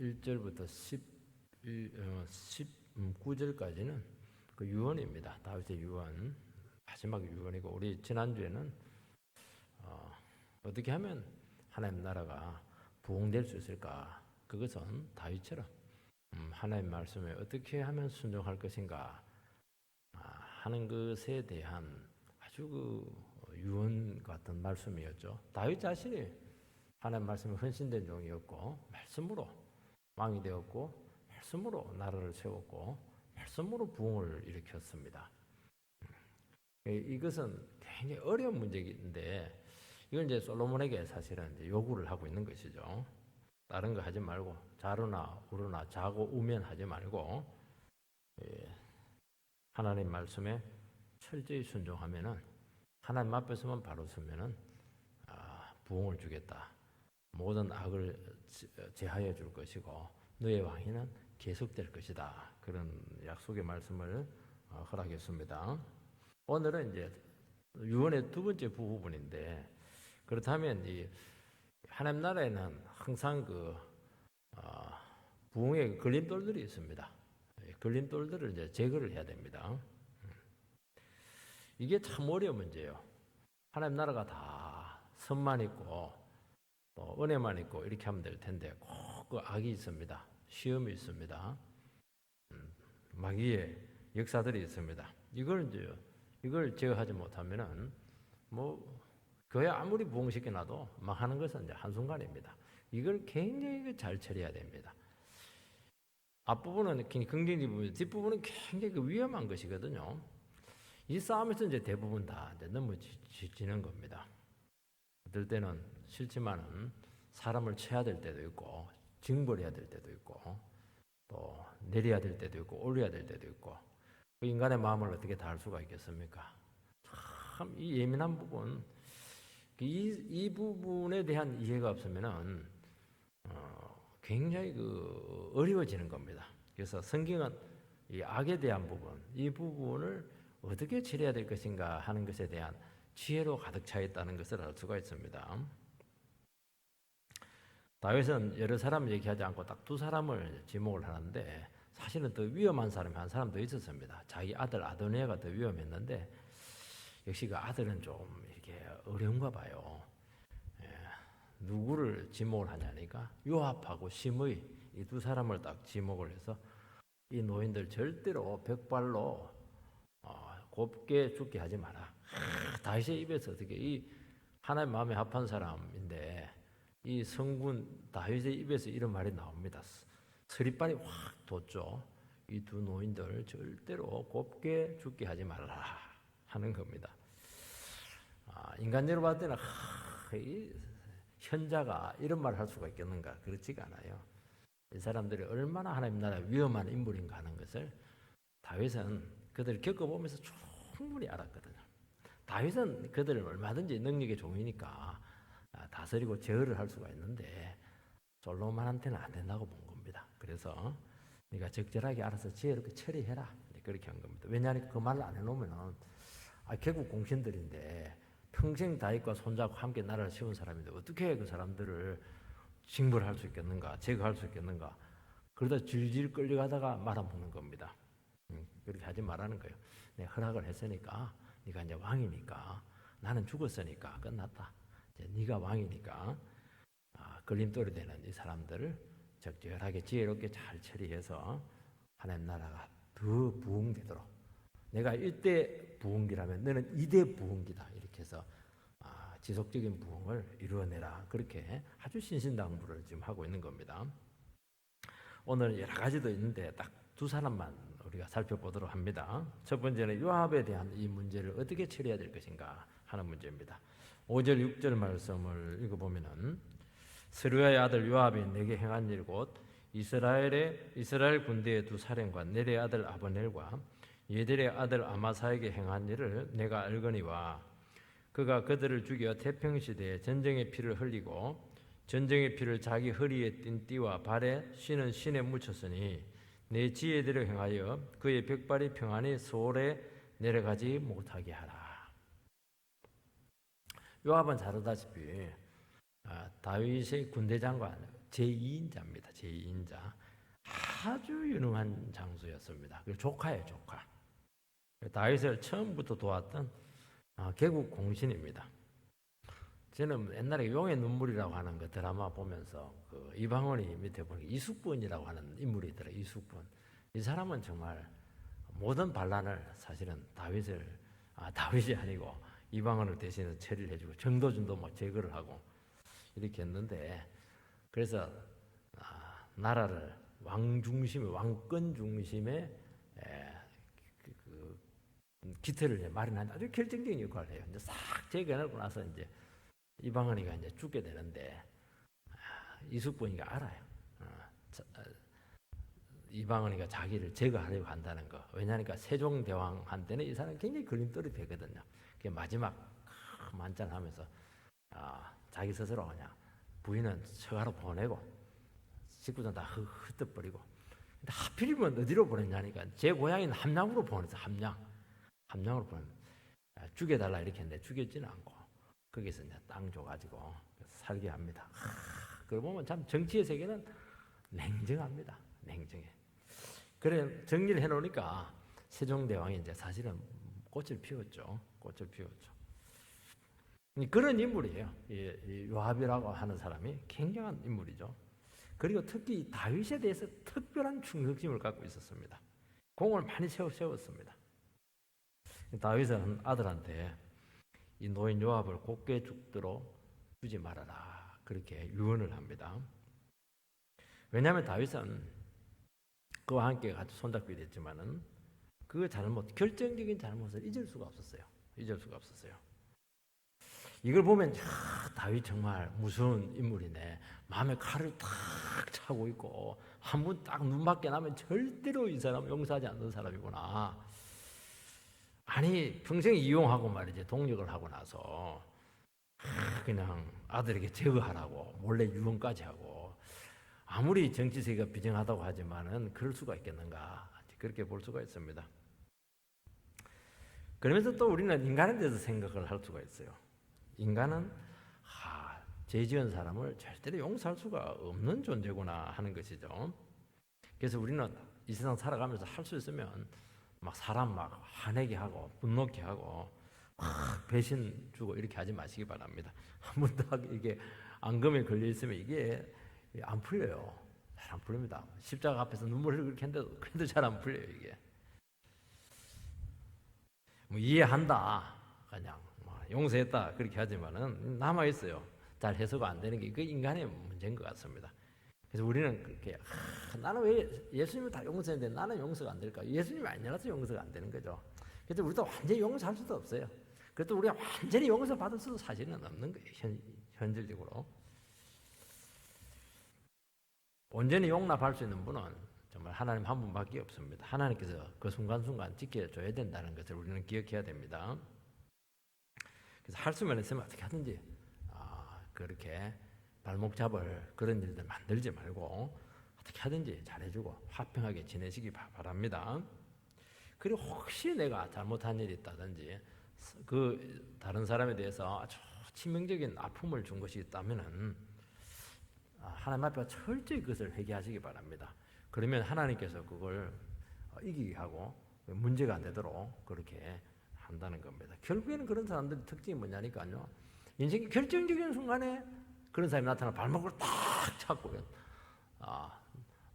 1절부터 19절까지는 그 유언입니다. 다윗의 유언, 마지막 유언이고, 우리 지난주에는 어떻게 하면 하나님 나라가 부흥될 수 있을까? 그것은 다윗처럼 하나님 말씀에 어떻게 하면 순종할 것인가 하는 것에 대한 아주 그 유언 같은 말씀이었죠. 다윗 자신이 하나님 말씀에 헌신된 종이었고, 말씀으로 왕이 되었고, 말씀으로 나라를 세웠고, 말씀으로 부흥을 일으켰습니다. 이것은 굉장히 어려운 문제인데, 이걸 이제 솔로몬에게 사실은 이제 요구를 하고 있는 것이죠. 다른 거 하지 말고, 자루나 우루나 자고 우면 하지 말고, 하나님 말씀에 철저히 순종하면은, 하나님 앞에서만 바로 서면은 부흥을 주겠다. 모든 악을 제하여 줄 것이고 너의 왕위는 계속될 것이다. 그런 약속의 말씀을 허락했습니다. 오늘은 이제 유언의 두 번째 부분인데, 그렇다면 이 하나님 나라에는 항상 그 부흥의 걸림돌들이 있습니다. 걸림돌들을 이제 제거를 해야 됩니다. 이게 참 어려운 문제예요. 하나님 나라가 다 선만 있고 또 은혜만 있고 이렇게 하면 될 텐데 꼭 그 악이 있습니다. 시험이 있습니다. 마귀의 역사들이 있습니다. 이걸 제어하지 못하면은 뭐 교회 아무리 부흥시켜놔도 망하는 것은 이제 한순간입니다. 이걸 굉장히 잘 처리해야 됩니다. 앞부분은 긍정적인 부분, 뒷부분은 굉장히 그 위험한 것이거든요. 이 싸움에서 이제 대부분 다 이제 넘어지는 겁니다. 어떨 때는 싫지만은 사람을 쳐야 될 때도 있고, 징벌해야 될 때도 있고, 또 내려야 될 때도 있고, 올려야 될 때도 있고, 그 인간의 마음을 어떻게 다 알 수가 있겠습니까? 참 이 예민한 부분, 이 부분에 대한 이해가 없으면은 굉장히 그 어려워지는 겁니다. 그래서 성경은 이 악에 대한 부분, 이 부분을 어떻게 처리해야 될 것인가 하는 것에 대한 지혜로 가득 차 있다는 것을 알 수가 있습니다. 다윗은 여러 사람을 얘기하지 않고 딱 두 사람을 지목을 하는데, 사실은 더 위험한 사람이 한 사람 더 있었습니다. 자기 아들 아도니아가 더 위험했는데, 역시 그 아들은 좀 이렇게 어려운가 봐요. 누구를 지목을 하냐니까 요압하고 시므이 이 두 사람을 딱 지목을 해서 이 노인들 절대로 벽발로 곱게 죽게 하지 마라. 다윗의 입에서 어떻게 이 하나님 마음에 합한 사람인데 이 성군 다윗의 입에서 이런 말이 나옵니다. 서리빨이 확 돋죠. 이 두 노인들 절대로 곱게 죽게 하지 말라 하는 겁니다. 인간적으로 봤을 때는 이 현자가 이런 말을 할 수가 있겠는가? 그렇지가 않아요. 이 사람들이 얼마나 하나님 나라 위험한 인물인가 하는 것을 다윗은 그들을 겪어보면서 충분히 알았거든요. 다윗은 그들을 얼마든지 능력의 종이니까 다스리고 제어를 할 수가 있는데 솔로몬한테는 안 된다고 본 겁니다. 그래서 네가 적절하게 알아서 지혜롭게 처리해라, 그렇게 한 겁니다. 왜냐하면 그 말을 안 해놓으면 결국 공신들인데 평생 다윗과 손잡고 함께 나라를 세운 사람인데 어떻게 그 사람들을 징벌할 수 있겠는가, 제거할 수 있겠는가. 그러다 질질 끌려가다가 말아먹는 겁니다. 그렇게 하지 말라는 거예요. 내가 허락을 했으니까, 네가 이제 왕이니까, 나는 죽었으니까 끝났다. 이제 네가 왕이니까 걸림돌이 되는 이 사람들을 적절하게 지혜롭게 잘 처리해서 하나님 나라가 더 부흥되도록, 내가 1대 부흥기라면 너는 2대 부흥기다, 이렇게 해서 지속적인 부흥을 이루어내라, 그렇게 아주 신신당부를 지금 하고 있는 겁니다. 오늘 여러 가지도 있는데 딱 두 사람만 우리가 살펴보도록 합니다. 첫 번째는 요압에 대한 이 문제를 어떻게 처리해야 될 것인가 하는 문제입니다. 5절 6절 말씀을 읽어보면은 스루야의 아들 요압이 내게 행한 일 곧 이스라엘 군대의 두 사령관 넬의 아들 아브넬과 예델의 아들 아마사에게 행한 일을 내가 알거니와 그가 그들을 죽여 태평시대에 전쟁의 피를 흘리고 전쟁의 피를 자기 허리에 띤 띠와 발에 신은 신에 묻혔으니 내 지혜대로 행하여 그의 벽발이 평안히 서울에 내려가지 못하게 하라. 요압은 잘 알다시피 다윗의 군대 장관, 제2인자입니다. 제2인자. 아주 유능한 장수였습니다. 그 조카예요, 조카. 다윗을 처음부터 도왔던 개국 공신입니다. 저는 옛날에 용의 눈물이라고 하는 그 드라마 보면서 그 이방원이 밑에 보니까 이숙분이라고 하는 인물이 있더라고요. 이숙분. 이 사람은 정말 모든 반란을 사실은 다윗이 아니고 이방원을 대신해서 처리를 해주고 정도준도 뭐 제거를 하고 이렇게 했는데, 그래서 나라를 왕권 중심의 기틀을 마련하는 아주 결정적인 역할을 해요. 이제 싹 제거해놓고 나서 이제 이방원이가 이제 죽게 되는데, 이숙분이가 알아요. 이방원이가 자기를 제거하려고 한다는 거. 왜냐하니까 세종대왕한테는 이 사람이 굉장히 걸림돌이 되거든요. 그 마지막 만찬하면서 자기 스스로 그냥 부인은 처가로 보내고 식구들은 다 흩어버리고, 근데 하필이면 어디로 보냈냐니까 제 고향인 함양으로 보냈어. 함양으로 보냈. 죽여달라 이렇게 했는데 죽였지는 않고 거기서 이제 땅 줘가지고 살게 합니다. 그걸 보면 참 정치의 세계는 냉정합니다. 냉정해. 그래 정리를 해놓으니까 세종대왕이 이제 사실은 꽃을 피웠죠. 그런 인물이에요. 이 요압이라고 하는 사람이 굉장한 인물이죠. 그리고 특히 다윗에 대해서 특별한 충성심을 갖고 있었습니다. 공을 많이 세웠습니다. 다윗은 아들한테 이 노인 요압을 곱게 죽도록 주지 말아라, 그렇게 유언을 합니다. 왜냐하면 다윗은 그와 함께 같이 손잡게 됐지만은 그 결정적인 잘못을 잊을 수가 없었어요. 이걸 보면 다윗 정말 무서운 인물이네. 마음에 칼을 탁 차고 있고 한 번 딱 눈밖에 나면 절대로 이 사람 용서하지 않는 사람이구나. 아니 평생 이용하고 말이지 동력을 하고 나서 그냥 아들에게 제거하라고 몰래 유언까지 하고, 아무리 정치세계가 비정하다고 하지만은 그럴 수가 있겠는가, 그렇게 볼 수가 있습니다. 그러면서 또 우리는 인간에 대해서 생각을 할 수가 있어요. 인간은 죄 지은 사람을 절대로 용서할 수가 없는 존재구나 하는 것이죠. 그래서 우리는 이 세상 살아가면서 할 수 있으면 막 사람 막 화내게 하고 분노케 하고 막 배신 주고 이렇게 하지 마시기 바랍니다. 한 번 더 이게 앙금에 걸려 있으면 이게 안 풀려요. 잘 안 풀립니다. 십자가 앞에서 눈물을 그렇게 했는데도 그래도 잘 안 풀려요. 이게 뭐 이해한다, 그냥 용서했다 그렇게 하지만은 남아 있어요. 잘 해소가 안 되는 게 그 인간의 문제인 것 같습니다. 그래서 우리는 그렇게 나는 왜 예수님은 다 용서했는데 나는 용서가 안 될까? 예수님이 아니라서 용서가 안 되는 거죠. 그래서 우리도 완전히 용서할 수도 없어요. 그래도 우리가 완전히 용서받을 수도 사실은 없는 거예요. 현실적으로. 온전히 용납할 수 있는 분은 정말 하나님 한 분밖에 없습니다. 하나님께서 그 순간순간 지켜줘야 된다는 것을 우리는 기억해야 됩니다. 그래서 할 수만 있으면 어떻게 하든지 그렇게 발목 잡을 그런 일들 만들지 말고 어떻게 하든지 잘해주고 화평하게 지내시기 바랍니다. 그리고 혹시 내가 잘못한 일이 있다든지 그 다른 사람에 대해서 아주 치명적인 아픔을 준 것이 있다면은 하나님 앞에 철저히 그것을 회개하시기 바랍니다. 그러면 하나님께서 그걸 이기게 하고 문제가 안 되도록 그렇게 한다는 겁니다. 결국에는 그런 사람들의 특징이 뭐냐니까요. 인생의 결정적인 순간에 그런 사람이 나타나 발목을 딱 잡고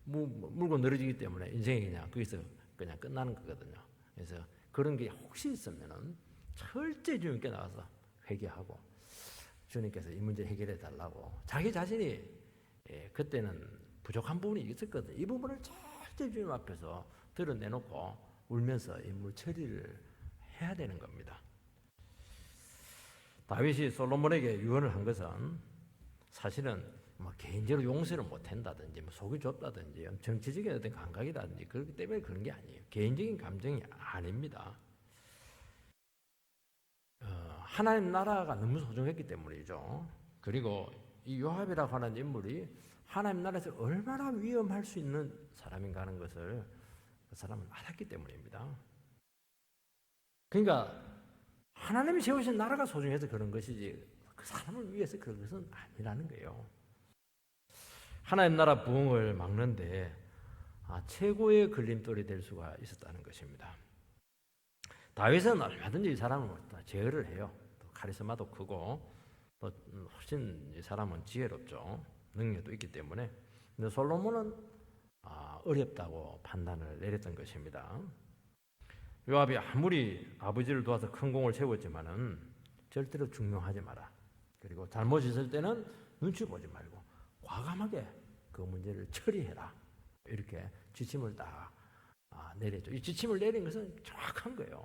물고 늘어지기 때문에 인생이 그냥 거기서 그냥 끝나는 거거든요. 그래서 그런 게 혹시 있으면은 철저히 주님께 나가서 회개하고 주님께서 이 문제 해결해 달라고, 자기 자신이 그때는 부족한 부분이 있었거든요. 이 부분을 철저히 주님 앞에서 드러내놓고 울면서 인물 처리를 해야 되는 겁니다. 다윗이 솔로몬에게 유언을 한 것은 사실은 개인적으로 용서를 못한다든지 속이 좁다든지 정치적인 어떤 감각이라든지 그렇기 때문에 그런 게 아니에요. 개인적인 감정이 아닙니다. 하나님 나라가 너무 소중했기 때문이죠. 그리고 이 요압이라고 하는 인물이 하나님 나라에서 얼마나 위험할 수 있는 사람인가 하는 것을 그 사람은 알았기 때문입니다. 그러니까 하나님이 세우신 나라가 소중해서 그런 것이지 그 사람을 위해서 그런 것은 아니라는 거예요. 하나님 나라 부흥을 막는데 최고의 걸림돌이 될 수가 있었다는 것입니다. 다윗은 얼마든지 이 사람을 제어를 해요. 또 카리스마도 크고 또 훨씬 이 사람은 지혜롭죠. 능력도 있기 때문에. 근데 솔로몬은 어렵다고 판단을 내렸던 것입니다. 요압이 아무리 아버지를 도와서 큰 공을 세웠지만은 절대로 중용하지 마라. 그리고 잘못 있을 때는 눈치 보지 말고 과감하게 그 문제를 처리해라. 이렇게 지침을 딱 내렸죠. 이 지침을 내린 것은 정확한 거예요.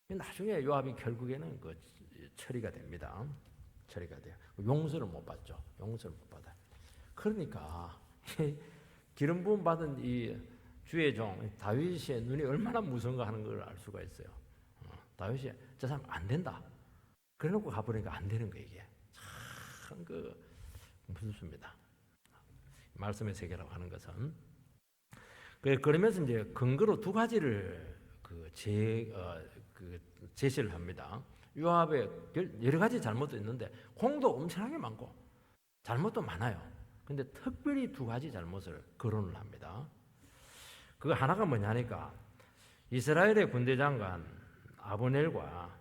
나중에 요압이 결국에는 그 처리가 됩니다. 처리가 돼요. 용서를 못 받죠. 용서를 못 받아요. 그러니까 기름 부음 받은 이 주의 종 다윗의 눈이 얼마나 무서운가 하는 걸 알 수가 있어요. 다윗이 저 사람 안 된다. 그래놓고 가버리니까 안 되는 거예요. 이게 참 무섭습니다. 말씀의 세계라고 하는 것은 그러면서 이제 근거로 두 가지를 제시를 합니다. 요압의 여러 가지 잘못도 있는데 공도 엄청나게 많고 잘못도 많아요. 근데 특별히 두 가지 잘못을 거론을 합니다. 그 하나가 뭐냐니까 이스라엘의 군대 장관 아브넬과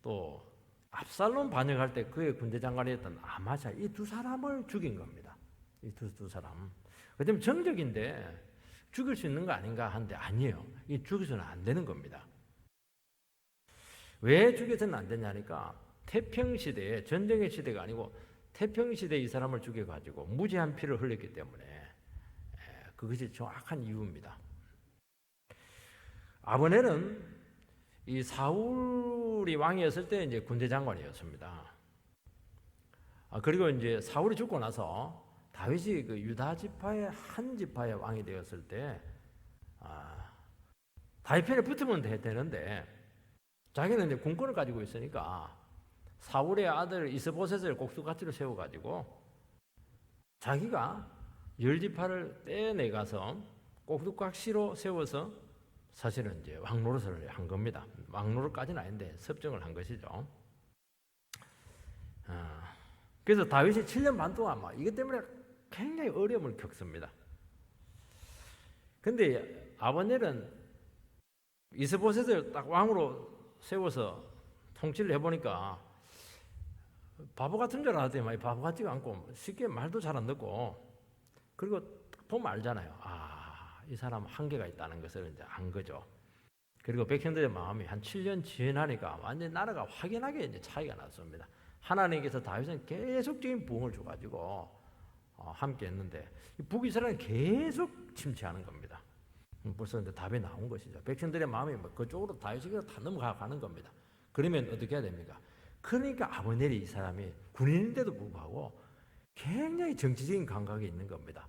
또 압살롬 반역할 때 그의 군대 장관이었던 아마샤 이 두 사람을 죽인 겁니다. 이 두 사람. 그다음에 정적인데 죽일 수 있는 거 아닌가 하는데 아니에요. 이 죽여서는 안 되는 겁니다. 왜 죽여서는 안 되냐니까 태평시대에 전쟁의 시대가 아니고 태평시대에 이 사람을 죽여가지고 무지한 피를 흘렸기 때문에 그것이 정확한 이유입니다. 아브넬은 이 사울이 왕이었을 때 이제 군대 장관이었습니다. 그리고 이제 사울이 죽고 나서 다윗이 그 유다 지파의 한 지파의 왕이 되었을 때 다윗 편에 붙으면 되는데 자기는 이제 군권을 가지고 있으니까 사울의 아들 이스보셋을 꼭두가치로 세워가지고 자기가 열 지파를 떼내가서 꼭두각시로 세워서 사실은 이제 왕노릇을 한 겁니다. 왕노릇까지는 아닌데 섭정을 한 것이죠. 그래서 다윗이 7년 반 동안 이것 때문에 굉장히 어려움을 겪습니다. 근데 아브넬은 이스보셋을 딱 왕으로 세워서 통치를 해보니까 바보 같은 줄 알았더니 바보 같지가 않고 쉽게 말도 잘 안 듣고 그리고 보면 알잖아요. 이 사람 한계가 있다는 것을 이제 안 거죠. 그리고 백성들의 마음이 한 7년 지나니까 완전 나라가 확연하게 이제 차이가 났습니다. 하나님께서 다윗은 계속적인 부흥을 줘가지고 함께 했는데 북이스라엘은 계속 침체하는 겁니다. 벌써 이제 답이 나온 것이죠. 백성들의 마음이 그쪽으로 다윗에게로 다 넘어가는 겁니다. 그러면 어떻게 해야 됩니까? 그러니까 아브넬이 이 사람이 군인인데도 불구하고 굉장히 정치적인 감각이 있는 겁니다.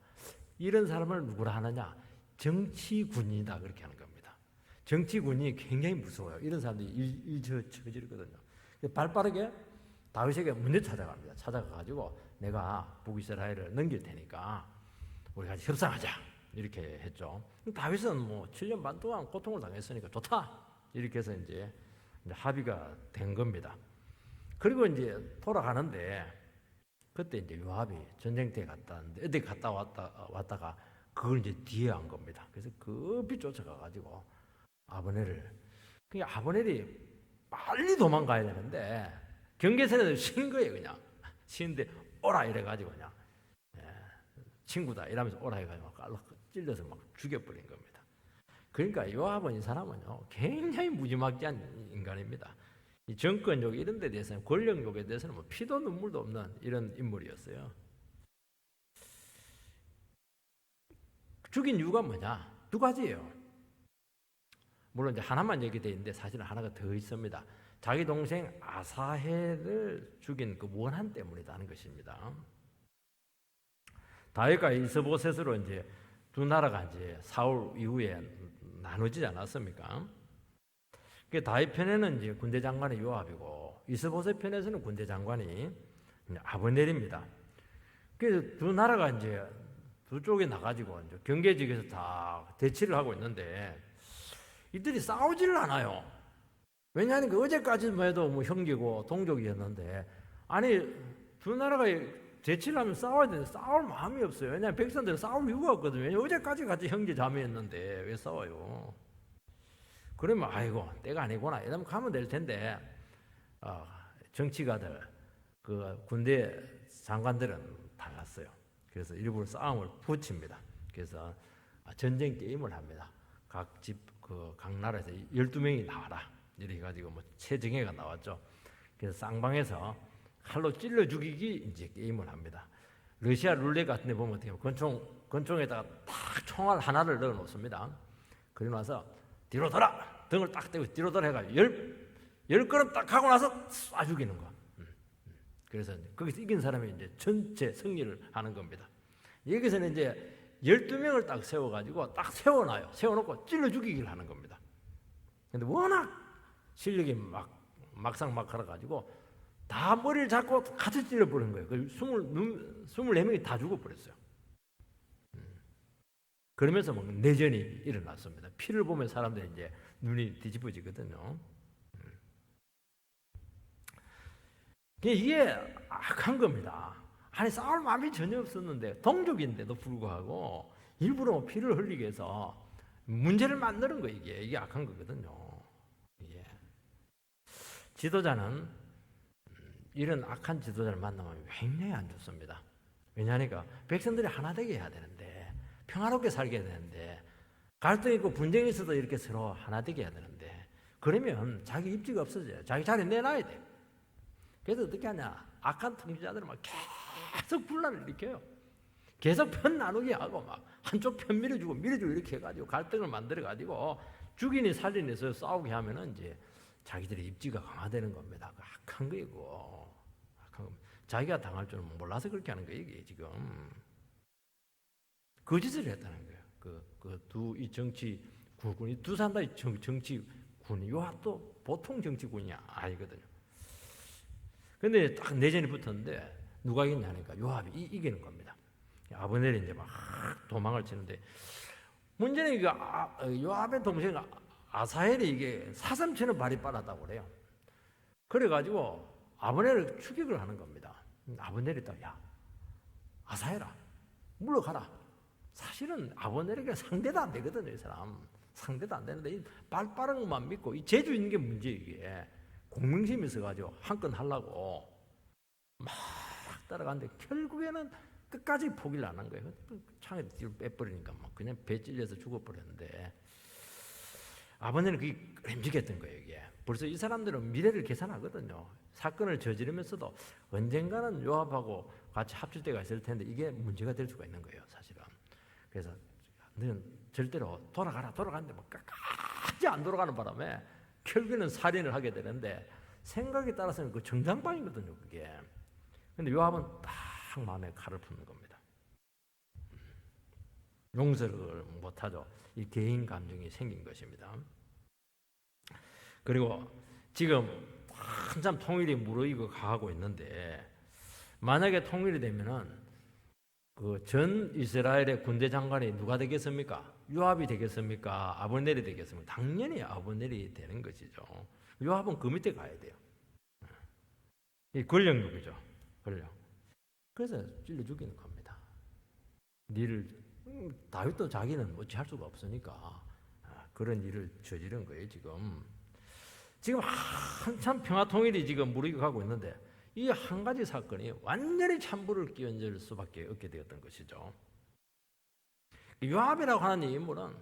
이런 사람을 누구라 하느냐? 정치군이다 그렇게 하는 겁니다. 정치군이 굉장히 무서워요. 이런 사람들이 일처지거든요. 발 빠르게 다윗에게 먼저 찾아갑니다. 찾아가가지고 내가 북이스라엘을 넘길 테니까 우리 같이 협상하자 이렇게 했죠. 다윗은 7년 반 동안 고통을 당했으니까 좋다 이렇게 해서 이제 합의가 된 겁니다. 그리고 이제 돌아가는데 그때 이제 요압이 전쟁터에 갔다는데 어디 갔다 왔다가 그걸 이제 뒤에 한 겁니다. 그래서 급히 쫓아가가지고 아브넬을 그러니까 아브넬이 빨리 도망가야 되는데 경계선에서 신 거예요. 그냥 신데 오라 이래가지고 그냥 친구다 이러면서 오라 해가지고 깔로 찔러서 막 죽여버린 겁니다. 그러니까 요압은 이 사람은요 굉장히 무지막지한 인간입니다. 이 정권욕 이런 데 대해서는 권력욕에 대해서는 피도 눈물도 없는 이런 인물이었어요. 죽인 이유가 뭐냐? 두 가지예요. 물론 이제 하나만 얘기되어 있는데 사실은 하나가 더 있습니다. 자기 동생 아사헬을 죽인 그 원한 때문이라는 것입니다. 다윗과 이스보셋으로 이제 두 나라가 이제 사울 이후에 나누지 않았습니까? 그 다윗 편에는 이제 군대 장관이 요압이고 이스보셋 편에서는 군대 장관이 아브넬입니다. 그래서 두 나라가 이제 두 쪽에 나가지고 이제 경계지역에서 다 대치를 하고 있는데 이들이 싸우지를 않아요. 왜냐하면 어제까지만 해도 형제고 동족이었는데 아니 두 나라가 대치를 하면 싸워야 되는데 싸울 마음이 없어요. 왜냐하면 백성들은 싸울 이유가 없거든요. 왜냐하면 어제까지 같이 형제 자매였는데 왜 싸워요? 그러면 아이고 때가 아니구나 이러면 가면 될 텐데 정치가들 그 군대 장관들은 달랐어요. 그래서 일부러 싸움을 붙입니다. 그래서 전쟁 게임을 합니다. 각 집 각 나라에서 12명이 나와라 이렇게 가지고 뭐 최정예가 나왔죠. 그래서 쌍방에서 칼로 찔러 죽이기 이제 게임을 합니다. 러시아 룰렛 같은 데 보면 어떻게 권총에다가 딱 총알 하나를 넣어 놓습니다. 그리고 나서 뒤로 돌아 등을 딱 떼고 뒤로 돌아 해가지고 열 걸음 딱 하고 나서 쏴 죽이는 거. 그래서 거기서 이긴 사람이 이제 전체 승리를 하는 겁니다. 여기서는 이제 12명을 딱 세워가지고 딱 세워놔요. 세워놓고 찔러 죽이기를 하는 겁니다. 근데 워낙 실력이 막상 막하가지고 다 머리를 잡고 같이 찔러버린 거예요. 24명이 다 죽어버렸어요. 그러면서 막 내전이 일어났습니다. 피를 보면 사람들이 이제 눈이 뒤집어지거든요. 이게 악한 겁니다. 아니 싸울 마음이 전혀 없었는데 동족인데도 불구하고 일부러 피를 흘리게 해서 문제를 만드는 거 이게 악한 거거든요. 이게. 지도자는 이런 악한 지도자를 만나면 굉장히 안 좋습니다. 왜냐하니까 백성들이 하나 되게 해야 되는데 평화롭게 살게 해야 되는데 갈등이 있고 분쟁이 있어도 이렇게 서로 하나 되게 해야 되는데 그러면 자기 입지가 없어져요. 자기 자리 내놔야 돼. 그래서 어떻게 하냐? 악한 통치자들은 막 계속 분란을 일으켜요. 계속 편 나누게 하고 막 한쪽 편 밀어주고 이렇게 해가지고 갈등을 만들어가지고 죽이니 살리니 싸우게 하면은 이제 자기들의 입지가 강화되는 겁니다. 악한 거이고 악한 겁니다. 자기가 당할 줄은 몰라서 그렇게 하는 거예요. 이게 지금 거짓을 했다는 거예요. 이 정치군이 두 사람 다 정치군이 요압도 보통 정치군이 아니거든요. 근데 딱 내전이 붙었는데 누가 이겼냐니까 요압이 이기는 겁니다. 아브넬이 이제 막 도망을 치는데 문제는 요압의 동생 아사헬이 이게 사슴처럼 발이 빠르다고 그래요. 그래가지고 아브넬을 추격을 하는 겁니다. 아브넬이 또 야 아사헬아 물러가라. 사실은 아브넬에게 상대도 안 되거든요. 이 사람 상대도 안 되는데 이 발 빠른 것만 믿고 이 재주 있는 게 문제예요. 이게 공명심이 있어가지고 한 건 하려고 막 따라가는데 결국에는 끝까지 포기를 안 한 거예요. 창에 뒤로 빼버리니까 막 그냥 배 찔려서 죽어버렸는데 아버님은 그게 끔찍했던 거예요. 이게 벌써 이 사람들은 미래를 계산하거든요. 사건을 저지르면서도 언젠가는 요압하고 같이 합칠 때가 있을 텐데 이게 문제가 될 수가 있는 거예요. 사실은. 그래서 너는 절대로 돌아가는데 뭐 끝까지 안 돌아가는 바람에 결국에는 살인을 하게 되는데 생각에 따라서는 그 정상방이거든요. 그게. 근데 요압은 딱 마음에 칼을 푸는 겁니다. 용서를 못하죠. 이 개인 감정이 생긴 것입니다. 그리고 지금 한참 통일이 무르익어 가고 있는데 만약에 통일이 되면은 그 전 이스라엘의 군대 장관이 누가 되겠습니까? 요압이 되겠습니까? 아브넬이 되겠습니까? 당연히 아브넬이 되는 것이죠. 요압은 그 밑에 가야 돼요. 이 권력욕이죠. 권력. 그래서 찔러 죽이는 겁니다. 다윗도 자기는 어찌할 수가 없으니까 그런 일을 저지른 거예요. 지금 한참 평화통일이 지금 무르익어가고 있는데 이 한 가지 사건이 완전히 찬불을 끼얹을 수밖에 없게 되었던 것이죠. 요압이라고 하는 인물은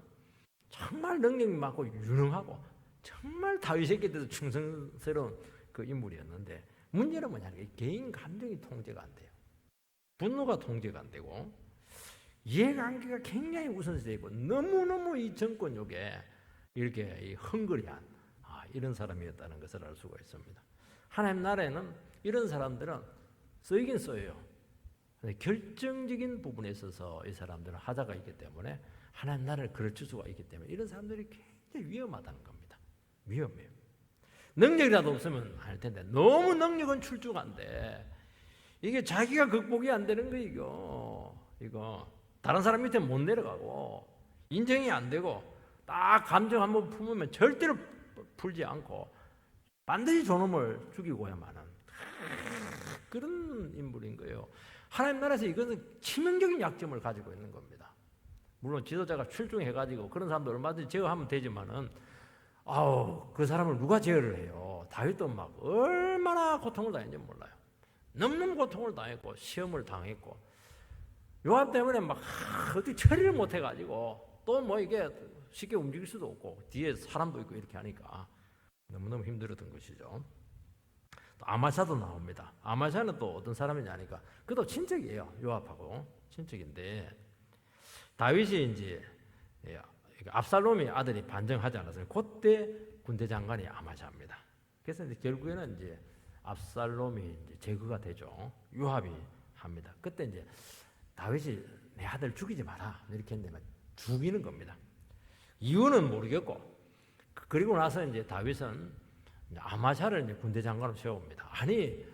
정말 능력이 많고 유능하고 정말 다윗에게 대해서 충성스러운 그 인물이었는데 문제는 뭐냐면 개인 감정이 통제가 안 돼요. 분노가 통제가 안 되고 이해관계가 굉장히 우선시되고 너무너무 이 정권욕에 이렇게 이 헝그리한 이런 사람이었다는 것을 알 수가 있습니다. 하나님 나라에는 이런 사람들은 쓰이긴 써요. 근데 결정적인 부분에 있어서 이 사람들은 하자가 있기 때문에 하나님 나라를 그르칠 수가 있기 때문에 이런 사람들이 굉장히 위험하다는 겁니다. 위험해요. 능력이라도 없으면 할 텐데 너무 능력은 출중한데 이게 자기가 극복이 안 되는 거 이거 다른 사람 밑에 못 내려가고 인정이 안 되고 딱 감정 한번 품으면 절대로 풀지 않고 반드시 저놈을 죽이고야만은 그런 인물인 거예요. 하나님 나라에서 이것은 치명적인 약점을 가지고 있는 겁니다. 물론 지도자가 출중해가지고 그런 사람도 얼마든지 제어하면 되지만은, 그 사람을 누가 제어를 해요? 다윗도 막 얼마나 고통을 당했는지 몰라요. 너무너무 고통을 당했고 시험을 당했고 요압 때문에 막 어떻게 처리를 못 해가지고 또 뭐 이게 쉽게 움직일 수도 없고 뒤에 사람도 있고 이렇게 하니까 너무너무 힘들었던 것이죠. 또 아마샤도 나옵니다. 아마샤는 또 어떤 사람이냐니까 그도 친척이에요. 요압하고 친척인데 다윗이 이제 압살롬이 아들이 반정하지 않았어요. 그때 군대 장관이 아마샤입니다. 그래서 이제 결국에는 이제 압살롬이 이제 제거가 되죠. 요압이 합니다. 그때 이제 다윗이 내 아들 죽이지 마라 이렇게 했는데 죽이는 겁니다. 이유는 모르겠고 그리고 나서 이제 다윗은 아마샤를 이제 군대 장관으로 세웁니다. 아니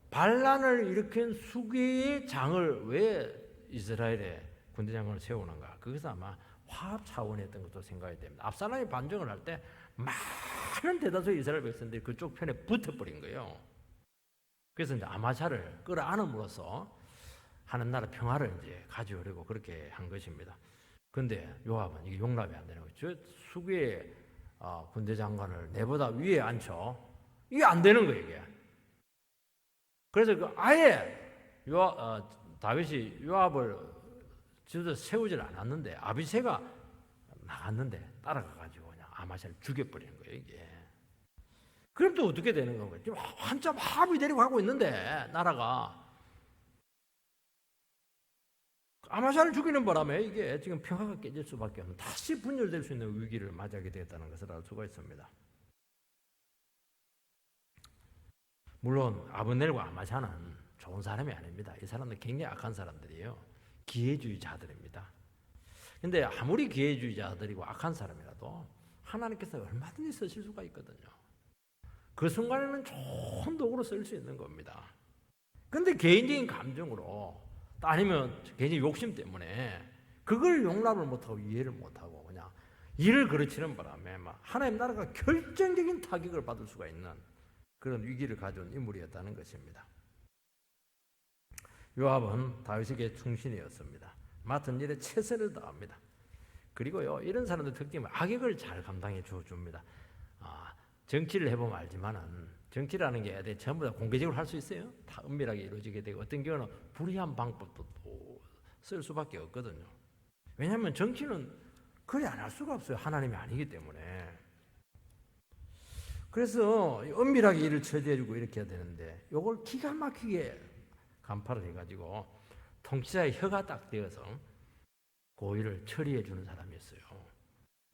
반란을 일으킨 수개의 장을 왜 이스라엘에 군대 장관을 세우는가? 그것은 아마 화합 차원이었던 것도 생각이 됩니다. 압살롬이 반정을 할 때 많은 대다수의 이스라엘 백성들이 그쪽 편에 붙어버린 거예요. 그래서 이제 아마샤를 끌어안음으로써 하는 나라 평화를 이제 가져오려고 그렇게 한 것입니다. 근데 요압은 이게 용납이 안 되는 거예요. 저 수구의 군대 장관을 내보다 위에 앉혀. 이게 안 되는 거예요, 이게. 그래서 아예 다윗이 요압을 지도자 세우질 않았는데 아비새가 나갔는데 따라가가지고 그냥 아마샤를 죽여버리는 거예요, 이게. 그럼 또 어떻게 되는 건가요? 지금 한참 합의 데리고 가고 있는데 나라가 아마샤를 죽이는 바람에 이게 지금 평화가 깨질 수밖에 없는 다시 분열될 수 있는 위기를 맞이하게 되었다는 것을 알 수가 있습니다. 물론 아브넬과 아마샤는 좋은 사람이 아닙니다. 이 사람들 굉장히 악한 사람들이에요. 기회주의자들입니다. 근데 아무리 기회주의자들이고 악한 사람이라도 하나님께서 얼마든지 쓰실 수가 있거든요. 그 순간에는 좋은 도구로 쓸 수 있는 겁니다. 근데 개인적인 감정으로 아니면 개인적인 욕심 때문에 그걸 용납을 못하고 이해를 못하고 그냥 일을 그르치는 바람에 막 하나님 나라가 결정적인 타격을 받을 수가 있는 그런 위기를 가져온 인물이었다는 것입니다. 요압은 다윗에게 충신이었습니다. 맡은 일에 최선을 다합니다. 그리고요 이런 사람들 특징은 악역을 잘 감당해 줍니다. 정치를 해보면 알지만은 정치라는 게 전부 다 공개적으로 할 수 있어요. 다 은밀하게 이루어지게 되고 어떤 경우는 불의한 방법도 또 쓸 수밖에 없거든요. 왜냐하면 정치는 그리 안 할 수가 없어요. 하나님이 아니기 때문에. 그래서 은밀하게 일을 처리해주고 이렇게 해야 되는데 이걸 기가 막히게 간파를 해가지고 통치자의 혀가 딱 되어서 그 일을 처리해주는 사람이었어요.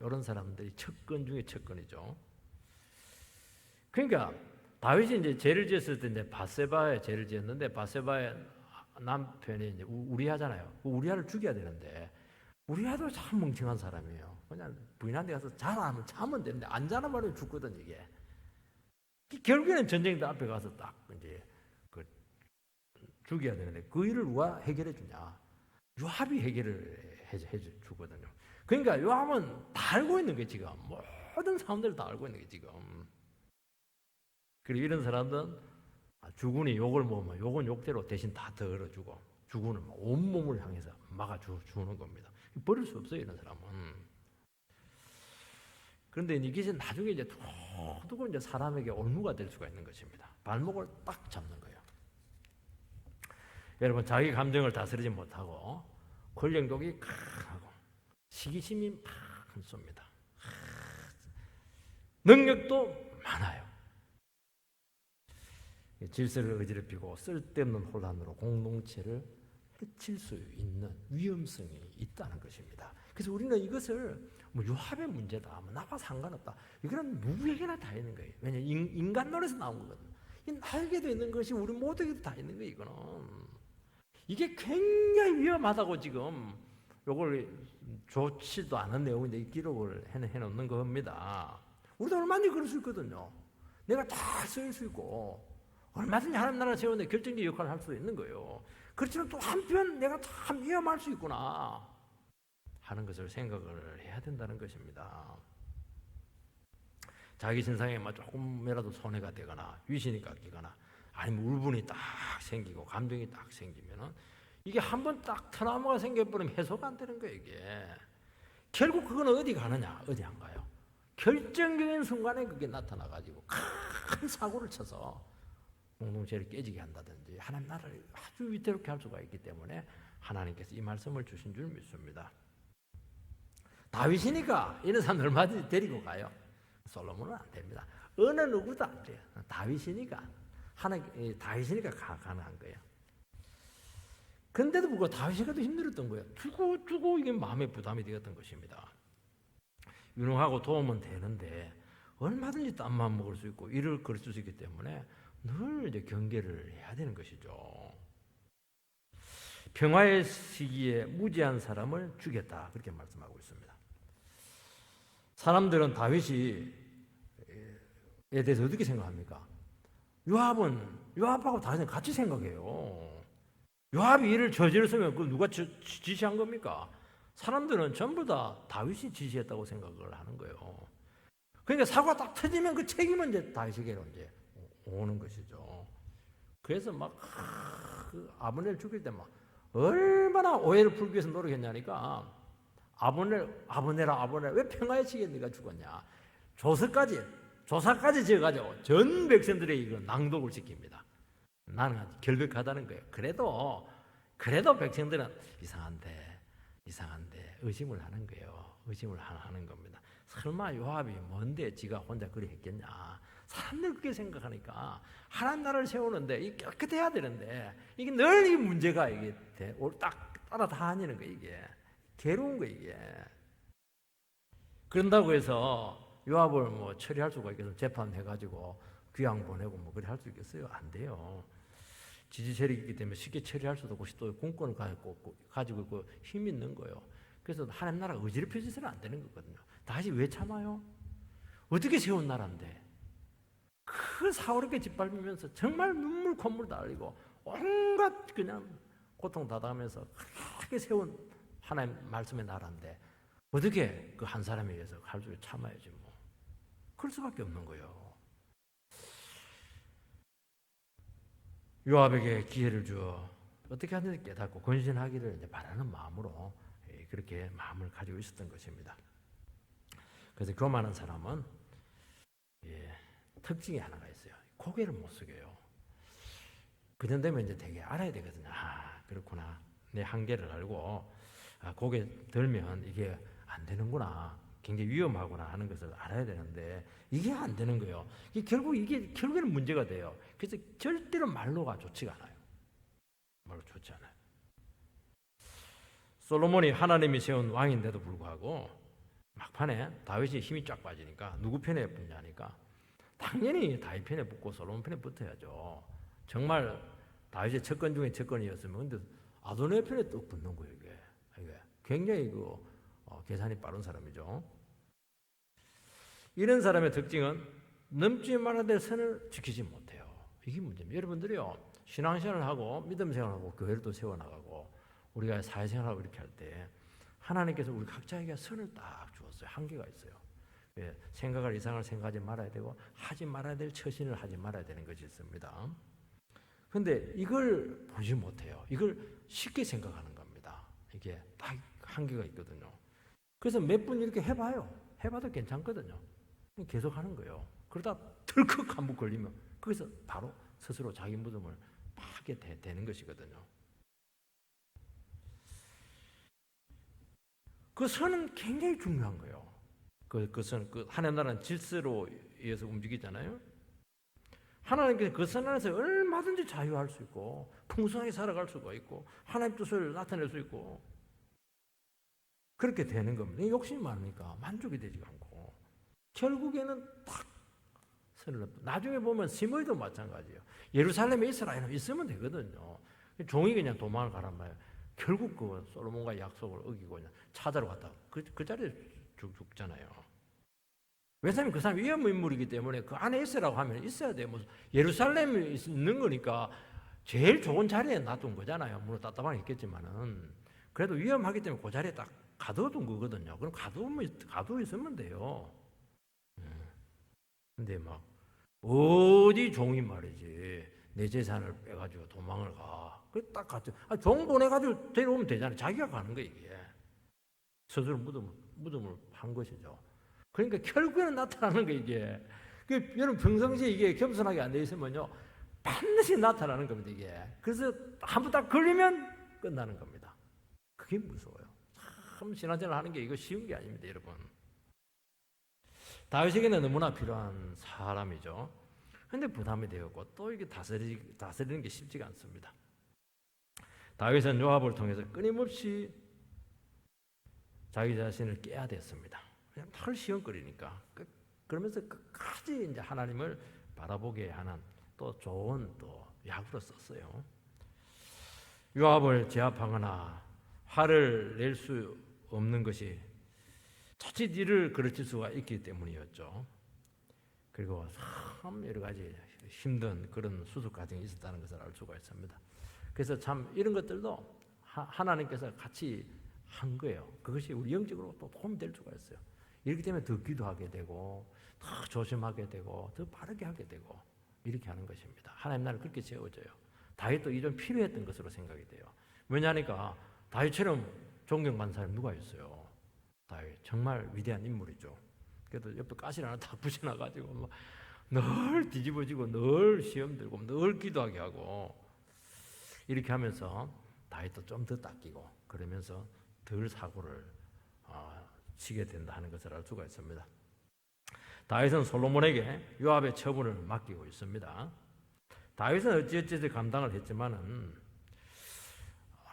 이런 사람들이 척건 중에 척건이죠. 그러니까 다윗이 이제 죄를 지었을 때 이제 바세바에 죄를 지었는데 바세바의 남편이 이제 우리아잖아요. 우리아를 죽여야 되는데 우리아도 참 멍청한 사람이에요. 그냥 부인한테 가서 자라면 자면 되는데 안 자는 말이면 죽거든 이게. 결국에는 전쟁터 앞에 가서 딱 이제 그 죽여야 되는데 그 일을 누가 해결해 주냐? 요압이 해결을 해 주거든요. 그러니까 요압은 다 알고 있는 게 지금 모든 사람들 다 알고 있는 게 지금. 그리고 이런 사람들은 주군이 욕을 먹으면 욕은 욕대로 대신 다 덜어주고 주군은 온몸을 향해서 막아주는 겁니다. 버릴 수 없어요 이런 사람은. 그런데 이게 나중에 이제 두고 이제 사람에게 올무가 될 수가 있는 것입니다. 발목을 딱 잡는 거예요. 여러분 자기 감정을 다스리지 못하고 권력욕이 강하고 시기심이 많습니다. 능력도 많아요. 질서를 어지럽히고 쓸데없는 혼란으로 공동체를 해칠 수 있는 위험성이 있다는 것입니다. 그래서 우리는 이것을 요압의 문제다, 나와 상관없다. 이거는 누구에게나 다 있는 거예요. 왜냐하면 인간론에서 나온 거거든요. 나에게도 있는 것이 우리 모두에게도 다 있는 거예요. 이거는 이게 굉장히 위험하다고 지금 이걸 좋지도 않은 내용인데 기록을 해놓는 겁니다. 우리도 얼마든지 그럴 수 있거든요. 내가 다 쓸 수 있고 얼마든지 하나님 나라 세우는데 결정적인 역할을 할 수 있는 거예요. 그렇지만 또 한편 내가 참 위험할 수 있구나 하는 것을 생각을 해야 된다는 것입니다. 자기 신상에 조금이라도 손해가 되거나 위신이 깎이거나 아니면 울분이 딱 생기고 감정이 딱 생기면은 이게 한번 딱 트라우마가 생겨버리면 해소가 안 되는 거예요, 이게. 결국 그건 어디 가느냐? 어디 안 가요? 결정적인 순간에 그게 나타나가지고 큰 사고를 쳐서 공동체를 깨지게 한다든지 하나님 나라를 아주 위태롭게 할 수가 있기 때문에 하나님께서 이 말씀을 주신 줄 믿습니다. 다윗이니까 이런 사람 얼마든지 데리고 가요. 솔로몬은 안 됩니다. 어느 누구도 안 돼요. 다윗이니까 다윗이니까 가능한 거예요. 근데도 불구하고 다윗이 더 힘들었던 거예요. 두고 이게 마음의 부담이 되었던 것입니다. 유능하고 도움은 되는데 얼마든지 땀만 먹을 수 있고 일을 걸을 수 있기 때문에 늘 이제 경계를 해야 되는 것이죠. 평화의 시기에 무지한 사람을 죽였다 그렇게 말씀하고 있습니다. 사람들은 다윗에 대해서 어떻게 생각합니까? 요압하고 다윗은 같이 생각해요. 요압이 일을 저질렀으면 그 누가 지시한 겁니까? 사람들은 전부 다 다윗이 지시했다고 생각을 하는 거예요. 그러니까 사고가 딱 터지면 그 책임은 이제 다윗에게로 이제 오는 것이죠. 그래서 막 그 아브넬 죽일 때 막 얼마나 오해를 풀기 위해서 노력했냐니까 아브넬아 왜 평화의 시기에 네가 죽었냐? 조사까지 지어가지고 전 백성들의 이거 낭독을 시킵니다. 나는 결백하다는 거예요. 그래도 백성들은 이상한데 의심을 하는 거예요. 의심을 하는 겁니다. 설마 요압이 뭔데 지가 혼자 그리 했겠냐? 사람들 그렇게 생각하니까 하나님 나라를 세우는데 이게 깨끗해야 되는데 이게 늘 이 문제가 이게 딱 따라다니는 거예요. 이게 괴로운 거예요. 이게 그런다고 해서 요압을 뭐 처리할 수가 있겠어요? 재판해가지고 귀양 보내고 뭐 그래 할 수 있겠어요? 안 돼요. 지지 세력이기 때문에 쉽게 처리할 수도 없고 또 공권을 가지고 있고 힘이 있는 거예요. 그래서 하나님 나라가 의지를 펴져서는 안 되는 거거든요. 다시 왜 참아요? 어떻게 세운 나라인데 그 사오르게 짓밟으면서 정말 눈물 콧물 다 흘리고 온갖 그냥 고통 다 당하면서 그렇게 세운 하나님 말씀의 나라인데 어떻게 그 한 사람에 의해서 할 줄 참아야지 뭐. 그럴 수밖에 없는 거예요. 요압에게 기회를 주어 어떻게 하는지 깨닫고 건신하기를 이제 바라는 마음으로 그렇게 마음을 가지고 있었던 것입니다. 그래서 교만한 사람은 특징이 하나가 있어요. 고개를 못 숙여요. 그 정도 되면 이제 되게 알아야 되거든요. 그렇구나. 내 한계를 알고 고개 들면 이게 안 되는구나. 굉장히 위험하구나 하는 것을 알아야 되는데 이게 안 되는 거예요. 결국에는 문제가 돼요. 그래서 절대로 말로가 좋지가 않아요. 말로 좋지 않아요. 솔로몬이 하나님이 세운 왕인데도 불구하고 막판에 다윗이 힘이 쫙 빠지니까 누구 편에 붙냐니까 당연히 다윗 편에 붙고 솔로몬 편에 붙어야죠. 정말 다윗의 첩권 중에 첩권이었으면 근데 아도니아 편에 또 붙는 거예요. 이게 굉장히 계산이 빠른 사람이죠. 이런 사람의 특징은 넘지 말아야 될 선을 지키지 못해요. 이게 문제입니다. 여러분들이요 신앙생활을 하고 믿음 생활하고 교회를 또 세워나가고 우리가 사회생활하고 이렇게 할 때 하나님께서 우리 각자에게 선을 딱 주었어요. 한계가 있어요. 생각할 이상을 생각하지 말아야 되고 하지 말아야 될 처신을 하지 말아야 되는 것이 있습니다. 그런데 이걸 보지 못해요. 이걸 쉽게 생각하는 겁니다. 이게 딱 한계가 있거든요. 그래서 몇 분 이렇게 해봐도 괜찮거든요. 계속 하는 거예요. 그러다 덜컥 한 번 걸리면 거기서 바로 스스로 자기 무덤을 파게 되는 것이거든요. 그 선은 굉장히 중요한 거예요. 그 선, 하나님 나라는 질서로 의해서 움직이잖아요. 하나님께서 그 선 안에서 얼마든지 자유할 수 있고 풍성하게 살아갈 수가 있고 하나님 뜻을 나타낼 수 있고 그렇게 되는 겁니다. 욕심이 많으니까 만족이 되지 않고 결국에는 딱 선을 나중에 보면 시므이도 마찬가지예요. 예루살렘에 있으면 되거든요. 종이 그냥 도망을 가란 말이에요. 결국 그 솔로몬과의 약속을 어기고 그냥 찾아러 갔다 그 자리에 죽잖아요. 왜냐하면 그 사람이 위험 인물이기 때문에 그 안에 있으라고 하면 있어야 돼요. 예루살렘에 있는 거니까 제일 좋은 자리에 놔둔 거잖아요. 물론 답답하게 있겠지만은 그래도 위험하기 때문에 그 자리에 딱 가둬둔 거거든요. 그럼 가두어 있으면 돼요. 근데 막 어디 종이 말이지 내 재산을 빼가지고 도망을 가. 그 딱 갔죠. 종 보내가지고 데려오면 되잖아요. 자기가 가는 거예요, 이게. 스스로 무덤을 판 것이죠. 그러니까 결국에는 나타나는 거예요, 이게. 여러분 평상시에 이게 겸손하게 안 돼 있으면요, 반드시 나타나는 겁니다, 이게. 그래서 한 번 딱 걸리면 끝나는 겁니다. 그게 무서워요. 참 신앙생활 하는 게 이거 쉬운 게 아닙니다, 여러분. 다윗에게는 너무나 필요한 사람이죠. 근데 부담이 되었고 또 이게 다스리는 게 쉽지가 않습니다. 다윗은 요압을 통해서 끊임없이 자기 자신을 깨야 됐습니다. 그냥 털 시험거리니까. 그러면서 끝까지 이제 하나님을 바라보게 하는 또 좋은 또 약으로 썼어요. 요압을 제압하거나 화를 낼 수 없는 것이 자칫 이를 그르칠 수가 있기 때문이었죠. 그리고 참 여러 가지 힘든 그런 수습 과정이 있었다는 것을 알 수가 있습니다. 그래서 참 이런 것들도 하나님께서 같이 한 거예요. 그것이 우리 영적으로 또 도움이 될 수가 있어요. 이렇기 때문에 더 기도하게 되고 더 조심하게 되고 더 바르게 하게 되고 이렇게 하는 것입니다. 하나님 나라를 그렇게 세워져요. 다윗도 이 좀 필요했던 것으로 생각이 돼요. 왜냐하니까 다윗처럼 존경받는 사람이 누가 있어요? 다윗 정말 위대한 인물이죠. 그래도 옆에 가시를 하나 딱 붙여놔가지고 늘 뒤집어지고 늘 시험 들고 늘 기도하게 하고 이렇게 하면서 다윗도 좀 더 닦이고 그러면서 덜 사고를 치게 된다 하는 것을 알 수가 있습니다. 다윗은 솔로몬에게 요압의 처분을 맡기고 있습니다. 다윗은 어찌어찌 감당을 했지만은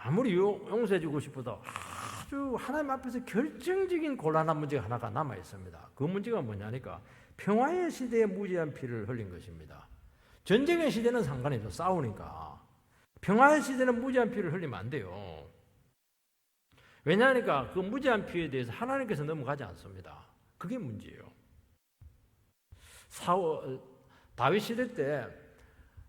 아무리 용서해주고 싶어도 아주 하나님 앞에서 결정적인 곤란한 문제가 하나가 남아 있습니다. 그 문제가 뭐냐니까 평화의 시대에 무지한 피를 흘린 것입니다. 전쟁의 시대는 상관이죠. 싸우니까. 평화의 시대는 무지한 피를 흘리면 안 돼요. 왜냐하니까 그 무지한 피에 대해서 하나님께서 넘어가지 않습니다. 그게 문제예요. 다윗 시대 때